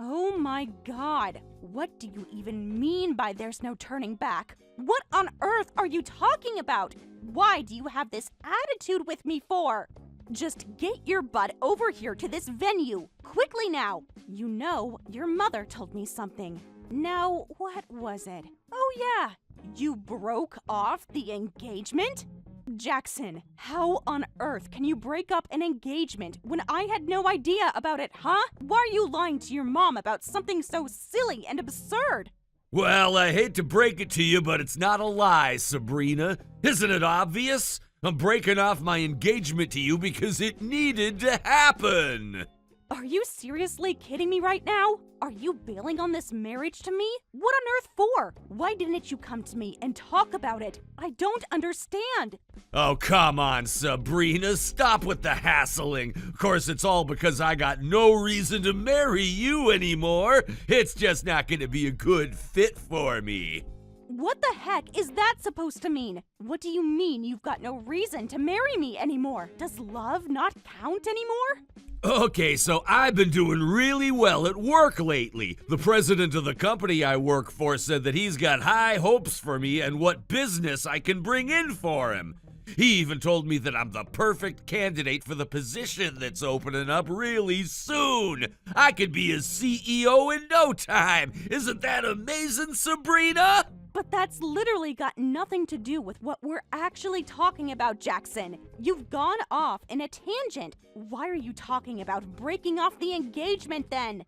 Oh my god, what do you even mean by there's no turning back? What on earth are you talking about? Why do you have this attitude with me for? Just get your butt over here to this venue, quickly now. You know, your mother told me something. Now, what was it? Oh yeah, you broke off the engagement? Jackson, how on earth can you break up an engagement when I had no idea about it, huh? Why are you lying to your mom about something so silly and absurd? Well, I hate to break it to you, but it's not a lie, Sabrina. Isn't it obvious? I'm breaking off my engagement to you because it needed to happen. Are you seriously kidding me right now? Are you bailing on this marriage to me? What on earth for? Why didn't you come to me and talk about it? I don't understand. Oh, come on, Sabrina. Stop with the hassling. Of course, it's all because I got no reason to marry you anymore. It's just not going to be a good fit for me. What the heck is that supposed to mean? What do you mean you've got no reason to marry me anymore? Does love not count anymore? Okay, so I've been doing really well at work lately. The president of the company I work for said that he's got high hopes for me and what business I can bring in for him. He even told me that I'm the perfect candidate for the position that's opening up really soon. I could be a CEO in no time. Isn't that amazing, Sabrina? But that's literally got nothing to do with what we're actually talking about, Jackson. You've gone off in a tangent. Why are you talking about breaking off the engagement then?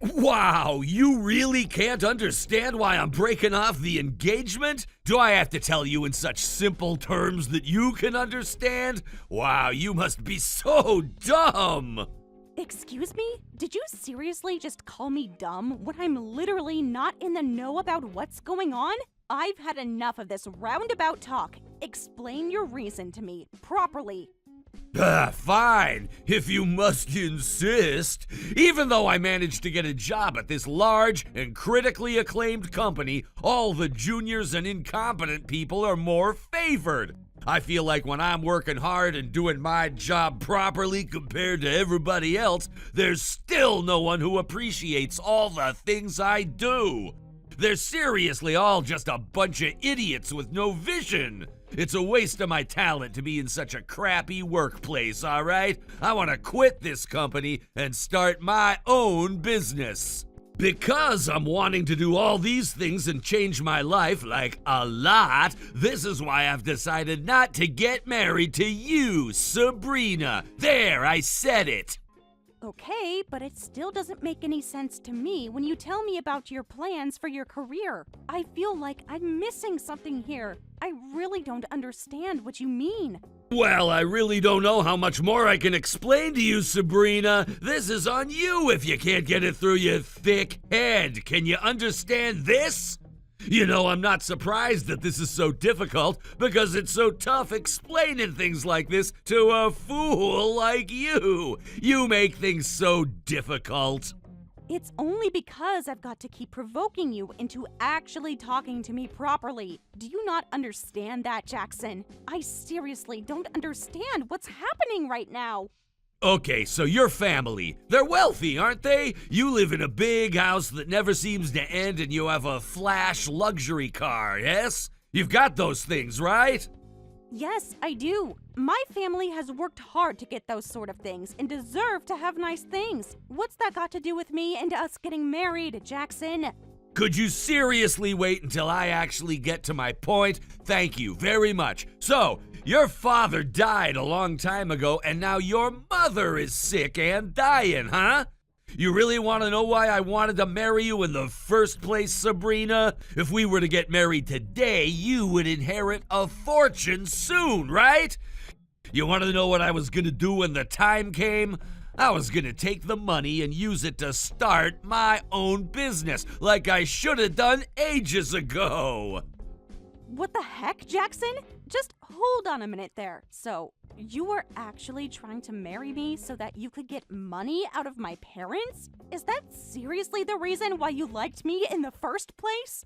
Wow, you really can't understand why I'm breaking off the engagement? Do I have to tell you in such simple terms that you can understand? Wow, you must be so dumb! Excuse me? Did you seriously just call me dumb when I'm literally not in the know about what's going on? I've had enough of this roundabout talk. Explain your reason to me properly. Fine, if you must insist. Even though I managed to get a job at this large and critically acclaimed company, all the juniors and incompetent people are more favored. I feel like when I'm working hard and doing my job properly compared to everybody else, there's still no one who appreciates all the things I do. They're seriously all just a bunch of idiots with no vision. It's a waste of my talent to be in such a crappy workplace, all right? I want to quit this company and start my own business. Because I'm wanting to do all these things and change my life, like a lot, this is why I've decided not to get married to you, Sabrina. There, I said it. Okay, but it still doesn't make any sense to me when you tell me about your plans for your career. I feel like I'm missing something here. I really don't understand what you mean. Well, I really don't know how much more I can explain to you, Sabrina. This is on you if you can't get it through your thick head. Can you understand this? You know, I'm not surprised that this is so difficult because it's so tough explaining things like this to a fool like you. You make things so difficult. It's only because I've got to keep provoking you into actually talking to me properly. Do you not understand that, Jackson? I seriously don't understand what's happening right now. Okay, so your family, they're wealthy, aren't they? You live in a big house that never seems to end and you have a flash luxury car, yes? You've got those things, right? Yes, I do. My family has worked hard to get those sort of things and deserve to have nice things. What's that got to do with me and us getting married, Jackson? Could you seriously wait until I actually get to my point? Thank you very much. So, your father died a long time ago and now your mother is sick and dying, huh? You really want to know why I wanted to marry you in the first place, Sabrina? If we were to get married today, you would inherit a fortune soon, right? You want to know what I was going to do when the time came? I was going to take the money and use it to start my own business, like I should have done ages ago. What the heck, Jackson? Just hold on a minute there. So, you were actually trying to marry me so that you could get money out of my parents? Is that seriously the reason why you liked me in the first place?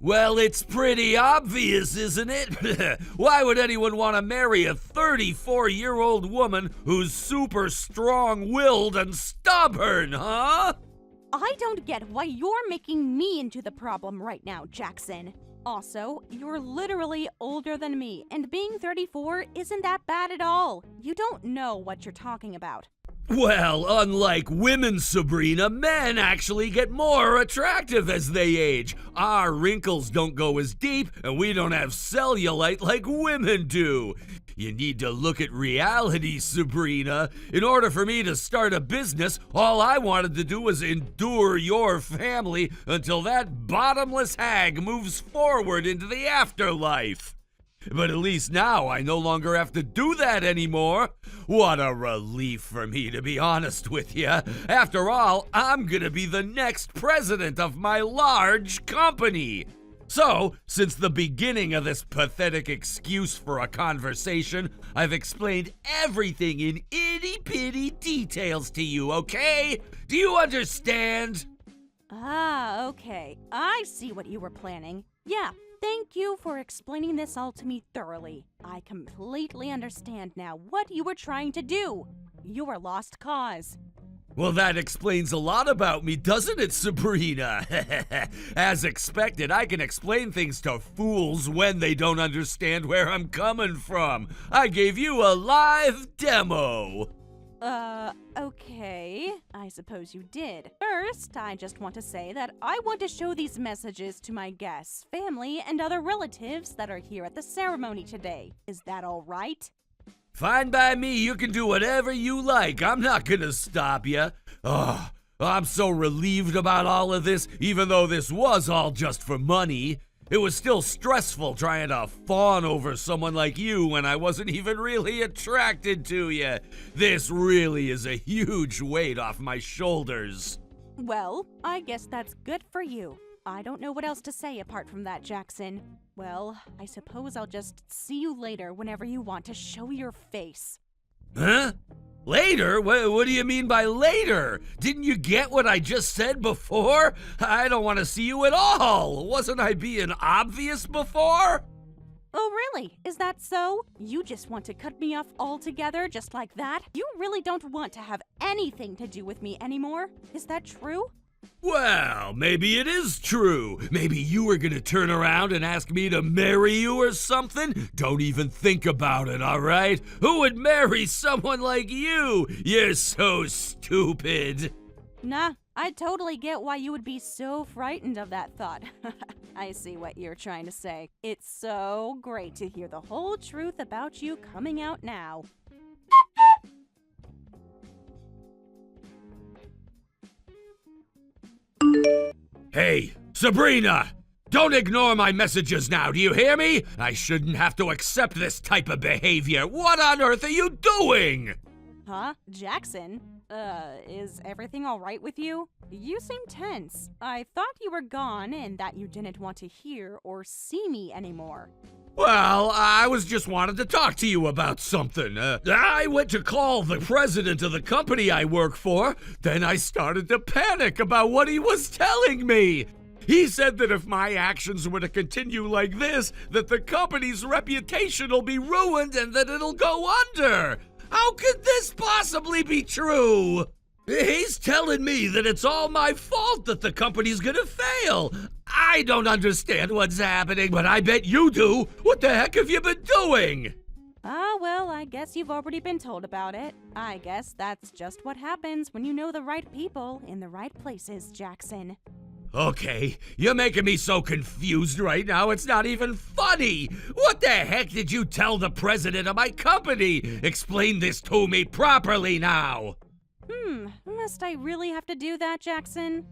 Well, it's pretty obvious, isn't it? Why would anyone want to marry a 34-year-old woman who's super strong-willed and stubborn, huh? I don't get why you're making me into the problem right now, Jackson. Also, you're literally older than me, and being 34 isn't that bad at all. You don't know what you're talking about. Well, unlike women, Sabrina, men actually get more attractive as they age. Our wrinkles don't go as deep, and we don't have cellulite like women do. You need to look at reality, Sabrina. In order for me to start a business, all I wanted to do was endure your family until that bottomless hag moves forward into the afterlife. But at least now I no longer have to do that anymore. What a relief for me, to be honest with you. After all, I'm gonna be the next president of my large company. So, since the beginning of this pathetic excuse for a conversation, I've explained everything in itty-bitty details to you, okay? Do you understand? Ah, okay. I see what you were planning. Yeah, thank you for explaining this all to me thoroughly. I completely understand now what you were trying to do. You're a lost cause. Well, that explains a lot about me, doesn't it, Sabrina? As expected, I can explain things to fools when they don't understand where I'm coming from. I gave you a live demo. Okay. I suppose you did. First, I just want to say that I want to show these messages to my guests, family, and other relatives that are here at the ceremony today. Is that all right? Fine by me, you can do whatever you like. I'm not gonna stop you. Oh, I'm so relieved about all of this, even though this was all just for money. It was still stressful trying to fawn over someone like you when I wasn't even really attracted to you. This really is a huge weight off my shoulders. Well, I guess that's good for you. I don't know what else to say apart from that, Jackson. Well, I suppose I'll just see you later whenever you want to show your face. Huh? Later? What do you mean by later? Didn't you get what I just said before? I don't want to see you at all. Wasn't I being obvious before? Oh, really? Is that so? You just want to cut me off altogether just like that? You really don't want to have anything to do with me anymore? Is that true? Well, maybe it is true. Maybe you were gonna turn around and ask me to marry you or something? Don't even think about it, all right? Who would marry someone like you? You're so stupid. Nah, I totally get why you would be so frightened of that thought. I see what you're trying to say. It's so great to hear the whole truth about you coming out now. Hey, Sabrina! Don't ignore my messages now, do you hear me? I shouldn't have to accept this type of behavior. What on earth are you doing? Huh? Jackson? Is everything all right with you? You seem tense. I thought you were gone and that you didn't want to hear or see me anymore. Well, I was just wanted to talk to you about something. I went to call the president of the company I work for. Then I started to panic about what he was telling me. He said that if my actions were to continue like this, that the company's reputation will be ruined and that it'll go under. How could this possibly be true? He's telling me that it's all my fault that the company's gonna fail. I don't understand what's happening, but I bet you do. What the heck have you been doing? Well, I guess you've already been told about it. I guess that's just what happens when you know the right people in the right places, Jackson. Okay, you're making me so confused right now, it's not even funny. What the heck did you tell the president of my company? Explain this to me properly now. Must I really have to do that, Jackson?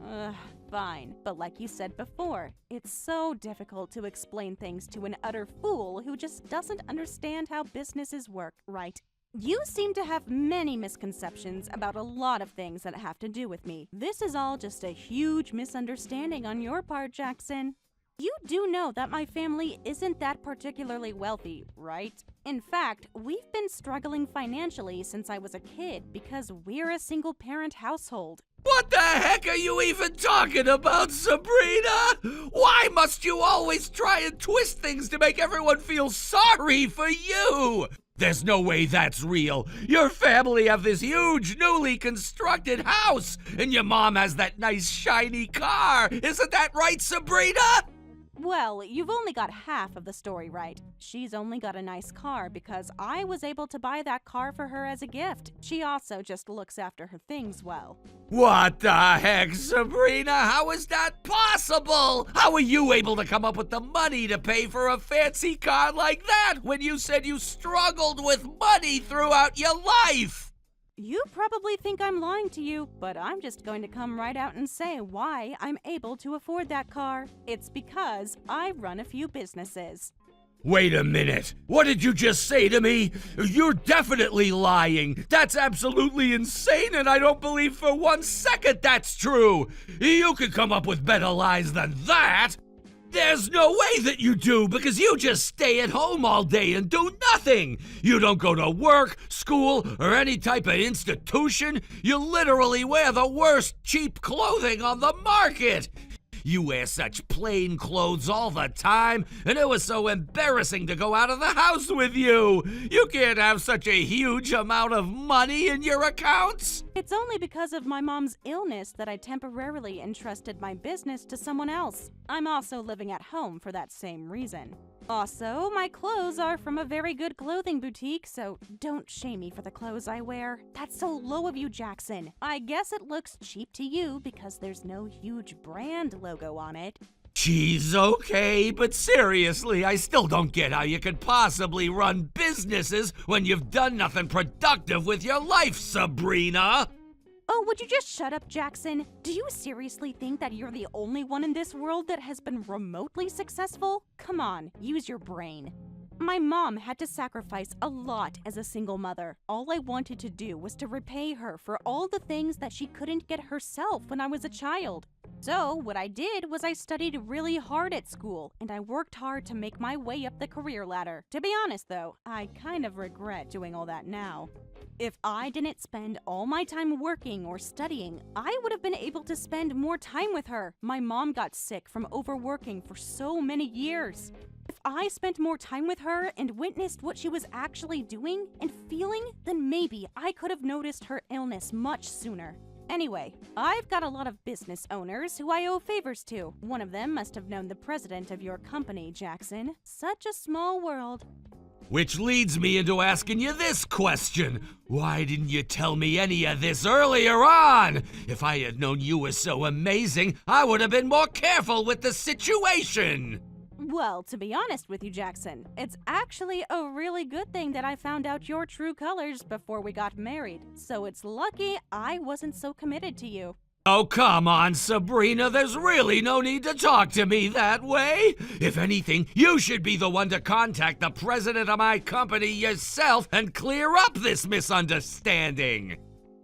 Fine. But like you said before, it's so difficult to explain things to an utter fool who just doesn't understand how businesses work, right? You seem to have many misconceptions about a lot of things that have to do with me. This is all just a huge misunderstanding on your part, Jackson. You do know that my family isn't that particularly wealthy, right? In fact, we've been struggling financially since I was a kid because we're a single-parent household. What the heck are you even talking about, Sabrina? Why must you always try and twist things to make everyone feel sorry for you? There's no way that's real. Your family have this huge, newly constructed house, and your mom has that nice, shiny car. Isn't that right, Sabrina? Well, you've only got half of the story right. She's only got a nice car because I was able to buy that car for her as a gift. She also just looks after her things well. What the heck, Sabrina? How is that possible? How are you able to come up with the money to pay for a fancy car like that when you said you struggled with money throughout your life? You probably think I'm lying to you, but I'm just going to come right out and say why I'm able to afford that car. It's because I run a few businesses. Wait a minute. What did you just say to me? You're definitely lying. That's absolutely insane, and I don't believe for 1 second that's true. You could come up with better lies than that. There's no way that you do, because you just stay at home all day and do nothing. You don't go to work, school, or any type of institution. You literally wear the worst cheap clothing on the market. You wear such plain clothes all the time, and it was so embarrassing to go out of the house with you. You can't have such a huge amount of money in your accounts. It's only because of my mom's illness that I temporarily entrusted my business to someone else. I'm also living at home for that same reason. Also, my clothes are from a very good clothing boutique, so don't shame me for the clothes I wear. That's so low of you, Jackson. I guess it looks cheap to you because there's no huge brand logo on it. She's okay, but seriously, I still don't get how you could possibly run businesses when you've done nothing productive with your life, Sabrina. Oh, would you just shut up, Jackson? Do you seriously think that you're the only one in this world that has been remotely successful? Come on, use your brain. My mom had to sacrifice a lot as a single mother. All I wanted to do was to repay her for all the things that she couldn't get herself when I was a child. So what I did was I studied really hard at school, and I worked hard to make my way up the career ladder. To be honest though, I kind of regret doing all that now. If I didn't spend all my time working or studying, I would have been able to spend more time with her. My mom got sick from overworking for so many years. If I spent more time with her and witnessed what she was actually doing and feeling, then maybe I could have noticed her illness much sooner. Anyway, I've got a lot of business owners who I owe favors to. One of them must have known the president of your company, Jackson. Such a small world. Which leads me into asking you this question. Why didn't you tell me any of this earlier on? If I had known you were so amazing, I would have been more careful with the situation. Well, to be honest with you, Jackson, it's actually a really good thing that I found out your true colors before we got married. So it's lucky I wasn't so committed to you. Oh, come on, Sabrina. There's really no need to talk to me that way. If anything, you should be the one to contact the president of my company yourself and clear up this misunderstanding.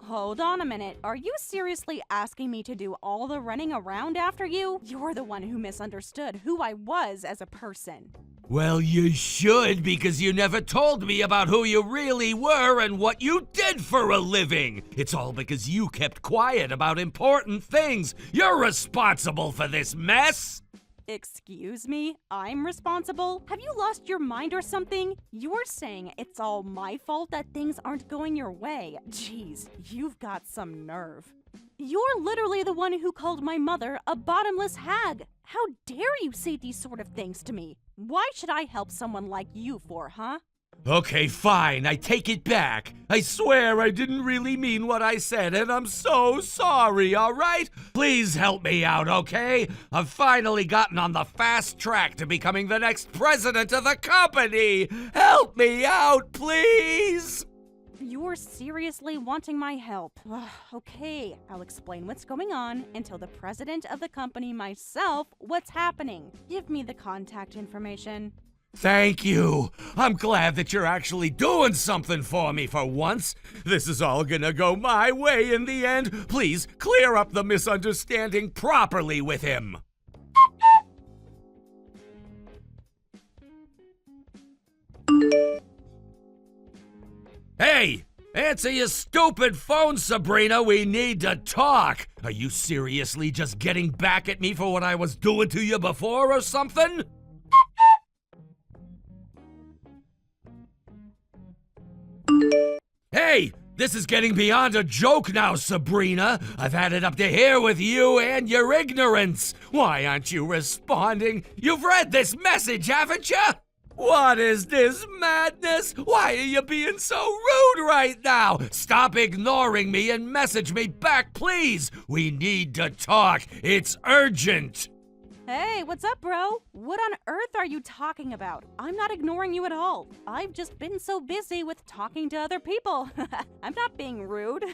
Hold on a minute. Are you seriously asking me to do all the running around after you? You're the one who misunderstood who I was as a person. Well, you should, because you never told me about who you really were and what you did for a living. It's all because you kept quiet about important things. You're responsible for this mess. Excuse me? I'm responsible? Have you lost your mind or something? You're saying it's all my fault that things aren't going your way. Jeez, you've got some nerve. You're literally the one who called my mother a bottomless hag. How dare you say these sort of things to me? Why should I help someone like you for, huh? Okay, fine. I take it back. I swear I didn't really mean what I said, and I'm so sorry, all right? Please help me out, okay? I've finally gotten on the fast track to becoming the next president of the company. Help me out, please! You're seriously wanting my help. Okay, I'll explain what's going on and tell the president of the company myself what's happening. Give me the contact information. Thank you. I'm glad that you're actually doing something for me for once. This is all gonna go my way in the end. Please clear up the misunderstanding properly with him. Hey! Answer your stupid phone, Sabrina. We need to talk. Are you seriously just getting back at me for what I was doing to you before or something? Hey, this is getting beyond a joke now, Sabrina. I've had it up to here with you and your ignorance. Why aren't you responding? You've read this message, haven't you? What is this madness? Why are you being so rude right now? Stop ignoring me and message me back, please. We need to talk. It's urgent. Hey, what's up, bro? What on earth are you talking about? I'm not ignoring you at all. I've just been so busy with talking to other people. I'm not being rude.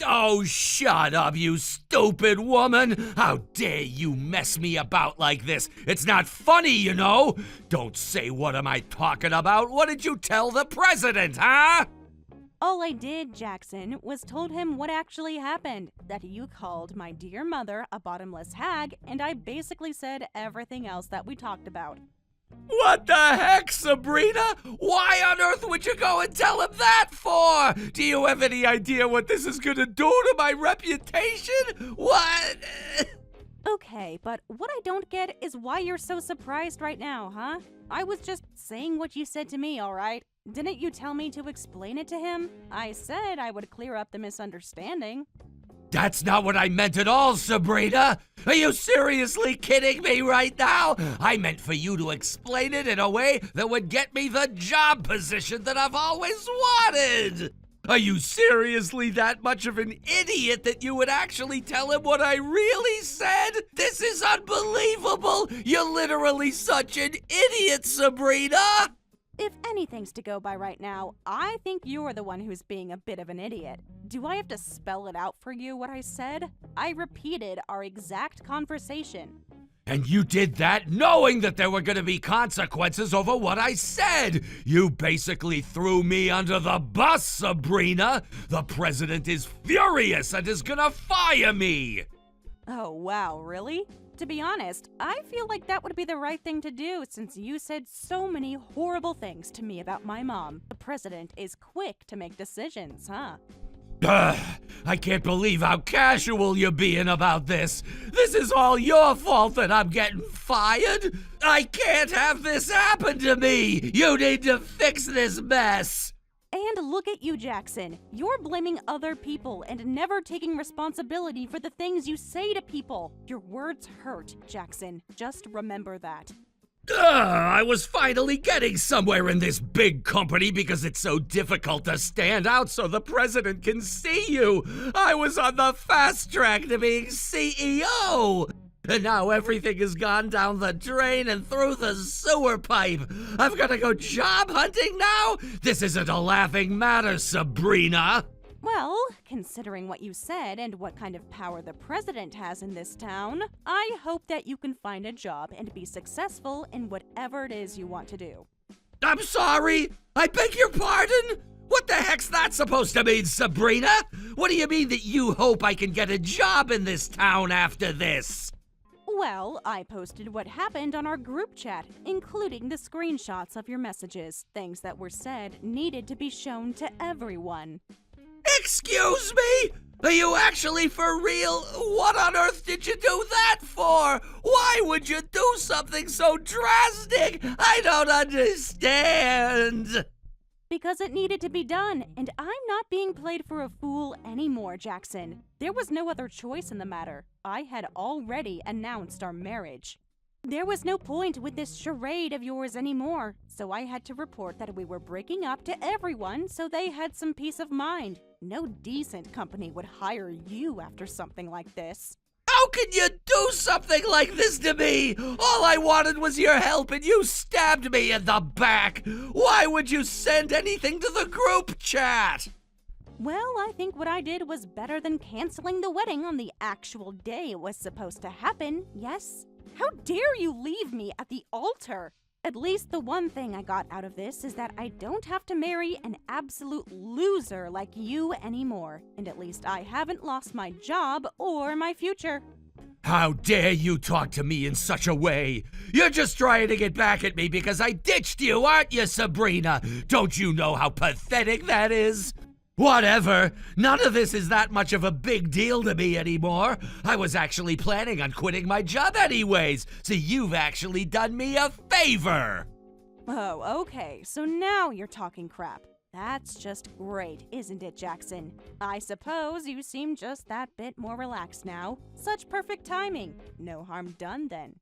Oh, shut up, you stupid woman! How dare you mess me about like this? It's not funny, you know! Don't say what am I talking about. What did you tell the president, huh? All I did, Jackson, was told him what actually happened. That you called my dear mother a bottomless hag, and I basically said everything else that we talked about. What the heck, Sabrina? Why on earth would you go and tell him that for? Do you have any idea what this is gonna do to my reputation? What? Okay, but what I don't get is why you're so surprised right now, huh? I was just saying what you said to me, alright? Didn't you tell me to explain it to him? I said I would clear up the misunderstanding. That's not what I meant at all, Sabrina! Are you seriously kidding me right now? I meant for you to explain it in a way that would get me the job position that I've always wanted! Are you seriously that much of an idiot that you would actually tell him what I really said? This is unbelievable! You're literally such an idiot, Sabrina! If anything's to go by right now, I think you're the one who's being a bit of an idiot. Do I have to spell it out for you what I said? I repeated our exact conversation. And you did that knowing that there were going to be consequences over what I said. You basically threw me under the bus, Sabrina. The president is furious and is going to fire me. Oh, wow, really? To be honest, I feel like that would be the right thing to do since you said so many horrible things to me about my mom. The president is quick to make decisions, huh? I can't believe how casual you're being about this. This is all your fault that I'm getting fired. I can't have this happen to me. You need to fix this mess. And look at you, Jackson. You're blaming other people and never taking responsibility for the things you say to people. Your words hurt, Jackson. Just remember that. I was finally getting somewhere in this big company because it's so difficult to stand out so the president can see you. I was on the fast track to being CEO. And now everything has gone down the drain and through the sewer pipe. I've got to go job hunting now? This isn't a laughing matter, Sabrina. Well, considering what you said and what kind of power the president has in this town, I hope that you can find a job and be successful in whatever it is you want to do. I'm sorry. I beg your pardon? What the heck's that supposed to mean, Sabrina? What do you mean that you hope I can get a job in this town after this? Well, I posted what happened on our group chat, including the screenshots of your messages. Things that were said needed to be shown to everyone. Excuse me? Are you actually for real? What on earth did you do that for? Why would you do something so drastic? I don't understand. Because it needed to be done, and I'm not being played for a fool anymore, Jackson. There was no other choice in the matter. I had already announced our marriage. There was no point with this charade of yours anymore, so I had to report that we were breaking up to everyone so they had some peace of mind. No decent company would hire you after something like this. How can you do something like this to me? All I wanted was your help and you stabbed me in the back. Why would you send anything to the group chat? Well, I think what I did was better than canceling the wedding on the actual day it was supposed to happen, yes? How dare you leave me at the altar? At least the one thing I got out of this is that I don't have to marry an absolute loser like you anymore. And at least I haven't lost my job or my future. How dare you talk to me in such a way? You're just trying to get back at me because I ditched you, aren't you, Sabrina? Don't you know how pathetic that is? Whatever. None of this is that much of a big deal to me anymore. I was actually planning on quitting my job anyways, so you've actually done me a favor. Oh, okay, so now you're talking crap. That's just great, isn't it, Jackson? I suppose you seem just that bit more relaxed now. Such perfect timing. No harm done then.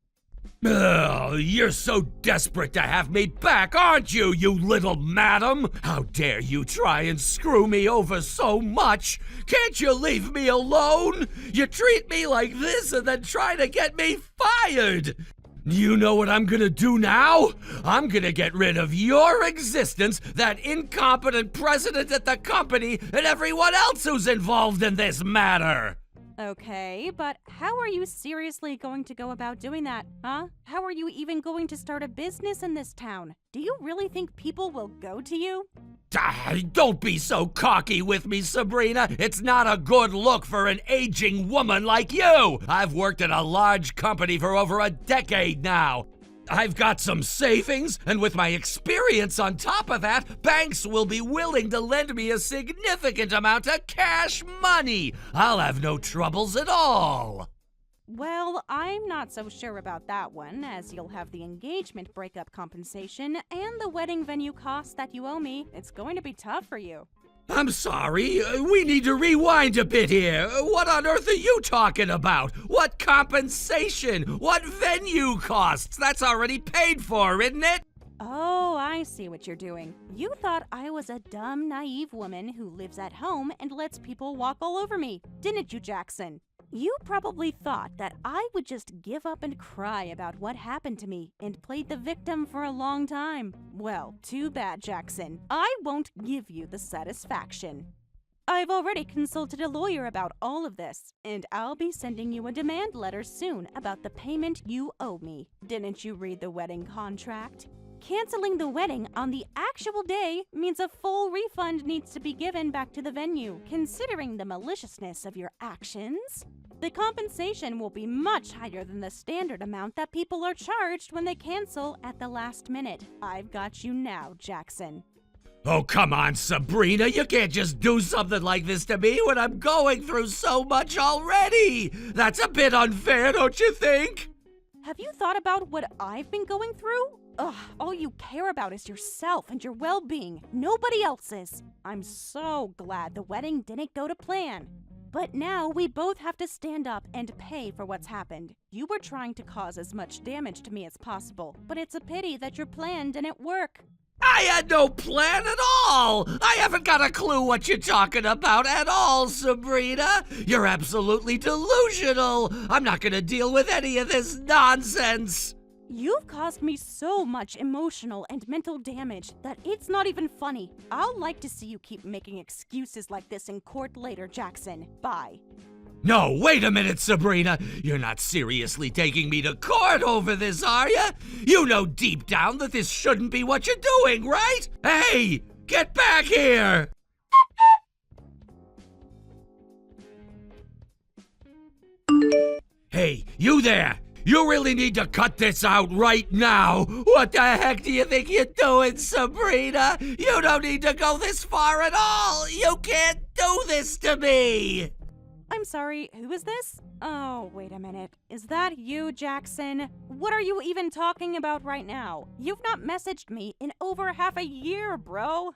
Ugh, you're so desperate to have me back, aren't you, you little madam? How dare you try and screw me over so much? Can't you leave me alone? You treat me like this and then try to get me fired. You know what I'm gonna do now? I'm gonna get rid of your existence, that incompetent president at the company, and everyone else who's involved in this matter. Okay, but how are you seriously going to go about doing that, huh? How are you even going to start a business in this town? Do you really think people will go to you? Don't be so cocky with me, Sabrina. It's not a good look for an aging woman like you. I've worked at a large company for over a decade now. I've got some savings, and with my experience on top of that, banks will be willing to lend me a significant amount of cash money. I'll have no troubles at all. Well, I'm not so sure about that one, as you'll have the engagement breakup compensation and the wedding venue costs that you owe me. It's going to be tough for you. I'm sorry, we need to rewind a bit here. What on earth are you talking about? What compensation? What venue costs? That's already paid for, isn't it? Oh, I see what you're doing. You thought I was a dumb, naive woman who lives at home and lets people walk all over me, didn't you, Jackson? You probably thought that I would just give up and cry about what happened to me and played the victim for a long time. Well, too bad, Jackson. I won't give you the satisfaction. I've already consulted a lawyer about all of this, and I'll be sending you a demand letter soon about the payment you owe me. Didn't you read the wedding contract? Canceling the wedding on the actual day means a full refund needs to be given back to the venue, considering the maliciousness of your actions. The compensation will be much higher than the standard amount that people are charged when they cancel at the last minute. I've got you now, Jackson. Oh, come on, Sabrina. You can't just do something like this to me when I'm going through so much already. That's a bit unfair, don't you think? Have you thought about what I've been going through? Ugh, all you care about is yourself and your well-being, nobody else's. I'm so glad the wedding didn't go to plan. But now we both have to stand up and pay for what's happened. You were trying to cause as much damage to me as possible, but it's a pity that your plan didn't work. I had no plan at all. I haven't got a clue what you're talking about at all, Sabrina. You're absolutely delusional. I'm not going to deal with any of this nonsense. You've caused me so much emotional and mental damage that it's not even funny. I'll like to see you keep making excuses like this in court later, Jackson. Bye. No, wait a minute, Sabrina. You're not seriously taking me to court over this, are you? You know deep down that this shouldn't be what you're doing, right? Hey, get back here! Hey, you there! You really need to cut this out right now! What the heck do you think you're doing, Sabrina? You don't need to go this far at all! You can't do this to me! I'm sorry, who is this? Oh, wait a minute. Is that you, Jackson? What are you even talking about right now? You've not messaged me in over half a year, bro.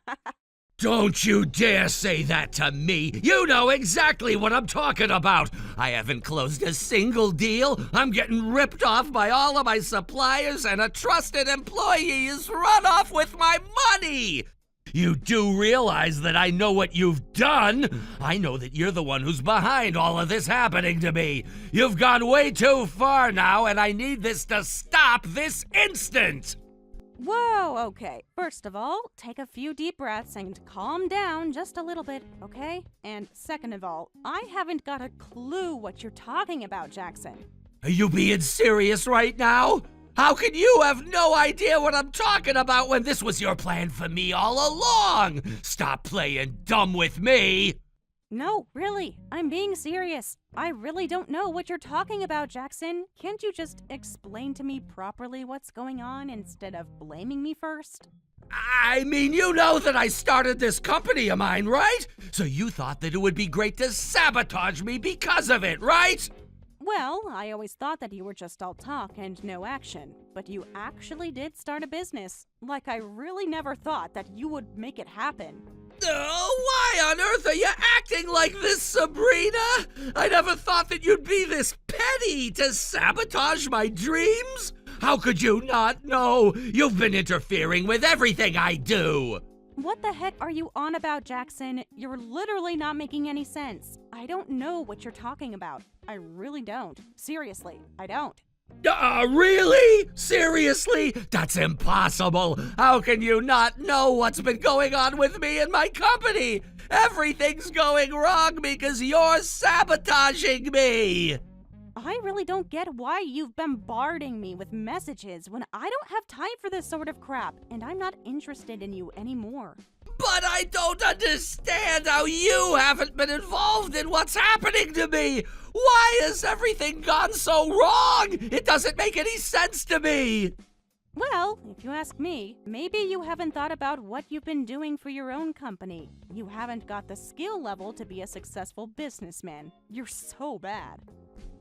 Don't you dare say that to me! You know exactly what I'm talking about! I haven't closed a single deal. I'm getting ripped off by all of my suppliers, and a trusted employee is run off with my money! You do realize that I know what you've done? I know that you're the one who's behind all of this happening to me. You've gone way too far now, and I need this to stop this instant! Whoa, okay. First of all, take a few deep breaths and calm down just a little bit, okay? And second of all, I haven't got a clue what you're talking about, Jackson. Are you being serious right now? How can you have no idea what I'm talking about when this was your plan for me all along? Stop playing dumb with me! No, really, I'm being serious. I really don't know what you're talking about, Jackson. Can't you just explain to me properly what's going on instead of blaming me first? I mean, you know that I started this company of mine, right? So you thought that it would be great to sabotage me because of it, right? Well, I always thought that you were just all talk and no action, but you actually did start a business. Like, I really never thought that you would make it happen. Why on earth are you acting like this, Sabrina? I never thought that you'd be this petty to sabotage my dreams. How could you not know? You've been interfering with everything I do. What the heck are you on about, Jackson? You're literally not making any sense. I don't know what you're talking about. I really don't. Seriously, I don't. Really? Seriously? That's impossible. How can you not know what's been going on with me and my company? Everything's going wrong because you're sabotaging me. I really don't get why you've bombarding me with messages when I don't have time for this sort of crap, and I'm not interested in you anymore. But I don't understand how you haven't been involved in what's happening to me. Why has everything gone so wrong? It doesn't make any sense to me. Well, if you ask me, maybe you haven't thought about what you've been doing for your own company. You haven't got the skill level to be a successful businessman. You're so bad.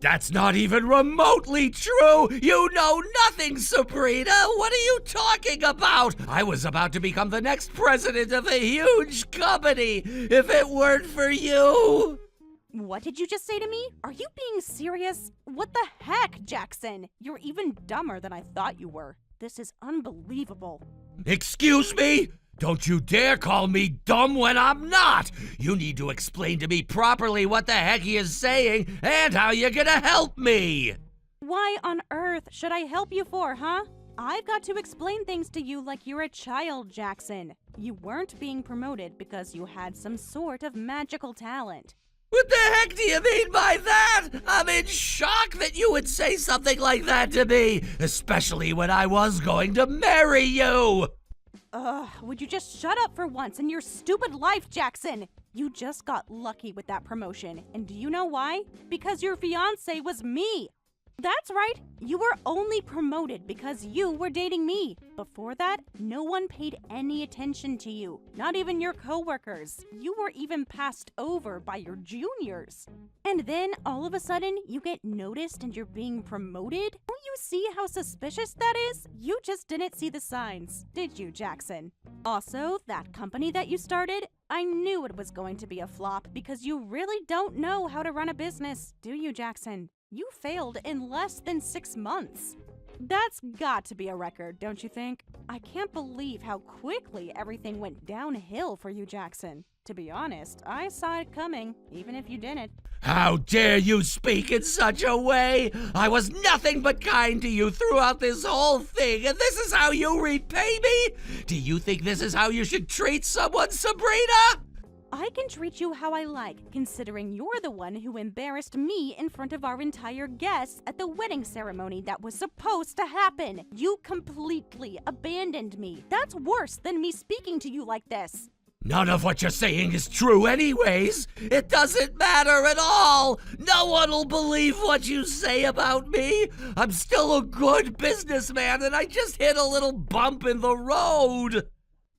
That's not even remotely true! You know nothing, Sabrina! What are you talking about? I was about to become the next president of a huge company if it weren't for you! What did you just say to me? Are you being serious? What the heck, Jackson? You're even dumber than I thought you were. This is unbelievable. Excuse me? Don't you dare call me dumb when I'm not! You need to explain to me properly what the heck you're saying and how you're gonna help me! Why on earth should I help you for, huh? I've got to explain things to you like you're a child, Jackson. You weren't being promoted because you had some sort of magical talent. What the heck do you mean by that? I'm in shock that you would say something like that to me, especially when I was going to marry you! Would you just shut up for once in your stupid life, Jackson? You just got lucky with that promotion, and do you know why? Because your fiancé was me! That's right, you were only promoted because you were dating me. Before that, no one paid any attention to you, not even your coworkers. You were even passed over by your juniors. And then, all of a sudden, you get noticed and you're being promoted? Don't you see how suspicious that is? You just didn't see the signs, did you, Jackson? Also, that company that you started, I knew it was going to be a flop because you really don't know how to run a business, do you, Jackson? You failed in less than 6 months. That's got to be a record, don't you think? I can't believe how quickly everything went downhill for you, Jackson. To be honest, I saw it coming, even if you didn't. How dare you speak in such a way? I was nothing but kind to you throughout this whole thing, and this is how you repay me? Do you think this is how you should treat someone, Sabrina? I can treat you how I like, considering you're the one who embarrassed me in front of our entire guests at the wedding ceremony that was supposed to happen. You completely abandoned me. That's worse than me speaking to you like this. None of what you're saying is true anyways. It doesn't matter at all. No one will believe what you say about me. I'm still a good businessman, and I just hit a little bump in the road.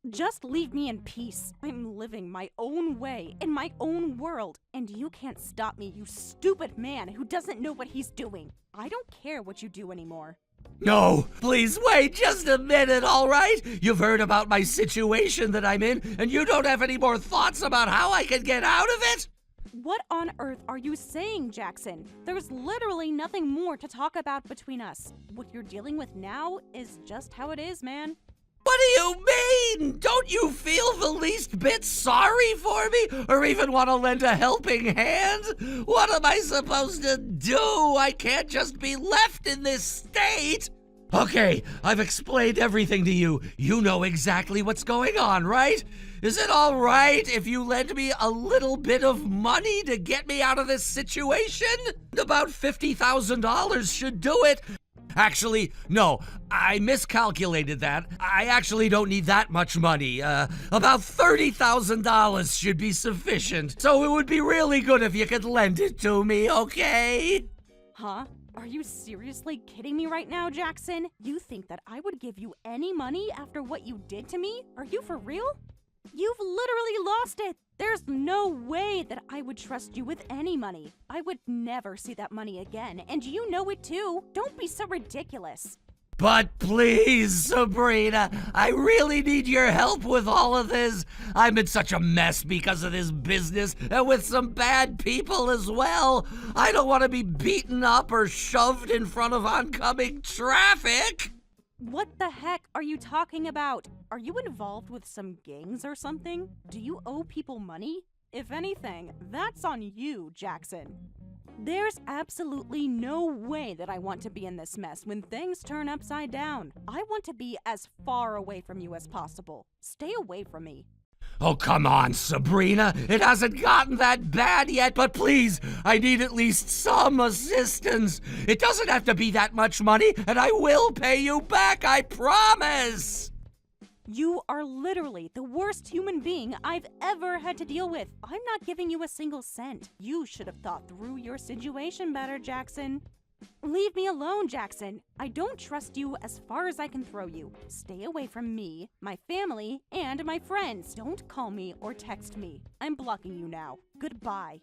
Just leave me in peace. I'm living my own way, in my own world, and you can't stop me, you stupid man who doesn't know what he's doing. I don't care what you do anymore. No, please wait just a minute, all right? You've heard about my situation that I'm in, and you don't have any more thoughts about how I can get out of it? What on earth are you saying, Jackson? There's literally nothing more to talk about between us. What you're dealing with now is just how it is, man. What do you mean? Don't you feel the least bit sorry for me, or even want to lend a helping hand? What am I supposed to do? I can't just be left in this state. Okay, I've explained everything to you. You know exactly what's going on, right? Is it all right if you lend me a little bit of money to get me out of this situation? About $50,000 should do it. Actually, no, I miscalculated that. I actually don't need that much money. About $30,000 should be sufficient. So it would be really good if you could lend it to me, okay? Huh? Are you seriously kidding me right now, Jackson? You think that I would give you any money after what you did to me? Are you for real? You've literally lost it. There's no way that I would trust you with any money. I would never see that money again, and you know it too. Don't be so ridiculous. But please, Sabrina, I really need your help with all of this. I'm in such a mess because of this business, and with some bad people as well. I don't want to be beaten up or shoved in front of oncoming traffic. What the heck are you talking about? Are you involved with some gangs or something? Do you owe people money? If anything, that's on you, Jackson. There's absolutely no way that I want to be in this mess when things turn upside down. I want to be as far away from you as possible. Stay away from me. Oh, come on, Sabrina. It hasn't gotten that bad yet, but please, I need at least some assistance. It doesn't have to be that much money, and I will pay you back, I promise. You are literally the worst human being I've ever had to deal with. I'm not giving you a single cent. You should have thought through your situation better, Jackson. Leave me alone, Jackson. I don't trust you as far as I can throw you. Stay away from me, my family, and my friends. Don't call me or text me. I'm blocking you now. Goodbye.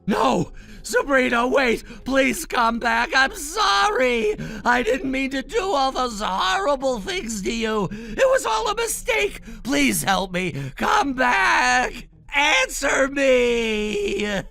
No! Sabrina, wait! Please come back! I'm sorry! I didn't mean to do all those horrible things to you! It was all a mistake! Please help me! Come back! Answer me!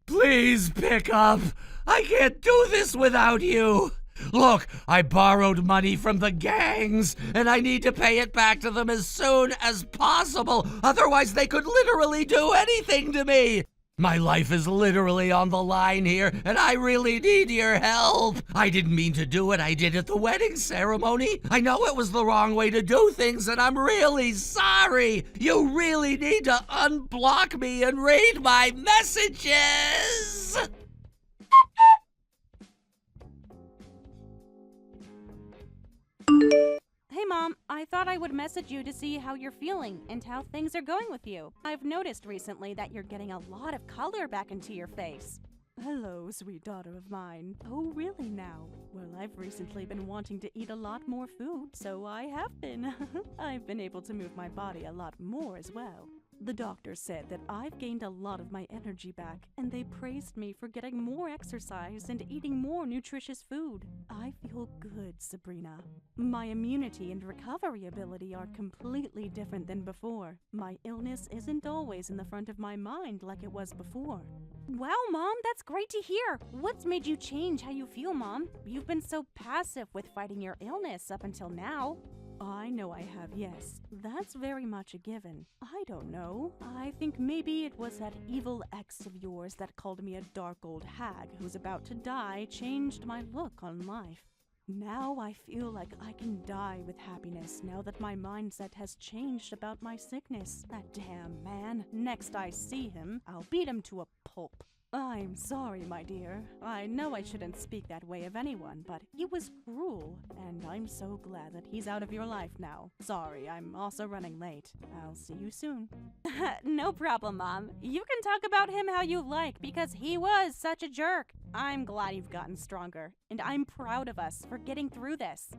Please pick up! I can't do this without you! Look, I borrowed money from the gangs, and I need to pay it back to them as soon as possible. Otherwise, they could literally do anything to me. My life is literally on the line here, and I really need your help. I didn't mean to do what I did at the wedding ceremony. I know it was the wrong way to do things, and I'm really sorry. You really need to unblock me and read my messages. Hey Mom, I thought I would message you to see how you're feeling and how things are going with you. I've noticed recently that you're getting a lot of color back into your face. Hello, sweet daughter of mine. Oh, really now? Well, I've recently been wanting to eat a lot more food, so I have been. I've been able to move my body a lot more as well. The doctor said that I've gained a lot of my energy back, and they praised me for getting more exercise and eating more nutritious food. I feel good, Sabrina. My immunity and recovery ability are completely different than before. My illness isn't always in the front of my mind like it was before. Wow, Mom, that's great to hear. What's made you change how you feel, Mom? You've been so passive with fighting your illness up until now. I know I have, yes. That's very much a given. I don't know. I think maybe it was that evil ex of yours that called me a dark old hag who's about to die changed my look on life. Now I feel like I can die with happiness now that my mindset has changed about my sickness. That damn man. Next I see him, I'll beat him to a pulp. I'm sorry, my dear. I know I shouldn't speak that way of anyone, but he was cruel, and I'm so glad that he's out of your life now. Sorry, I'm also running late. I'll see you soon. No problem, Mom. You can talk about him how you like, because he was such a jerk. I'm glad you've gotten stronger, and I'm proud of us for getting through this.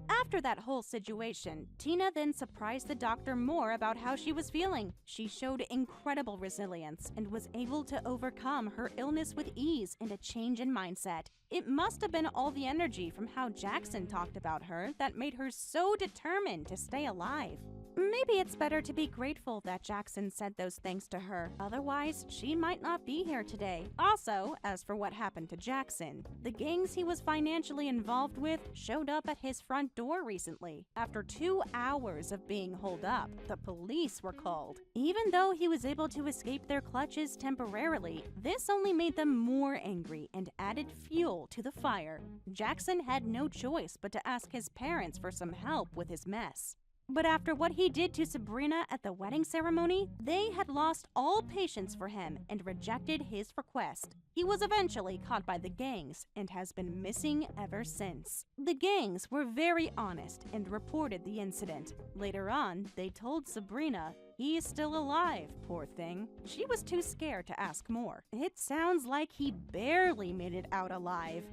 After that whole situation, Tina then surprised the doctor more about how she was feeling. She showed incredible resilience and was able to overcome her illness with ease and a change in mindset. It must have been all the energy from how Jackson talked about her that made her so determined to stay alive. Maybe it's better to be grateful that Jackson said those things to her. Otherwise, she might not be here today. Also, as for what happened to Jackson, the gangs he was financially involved with showed up at his front door recently. After 2 hours of being holed up, the police were called. Even though he was able to escape their clutches temporarily, this only made them more angry and added fuel to the fire. Jackson had no choice but to ask his parents for some help with his mess. But after what he did to Sabrina at the wedding ceremony, they had lost all patience for him and rejected his request. He was eventually caught by the gangs and has been missing ever since. The gangs were very honest and reported the incident. Later on, they told Sabrina he's still alive, poor thing. She was too scared to ask more. It sounds like he barely made it out alive.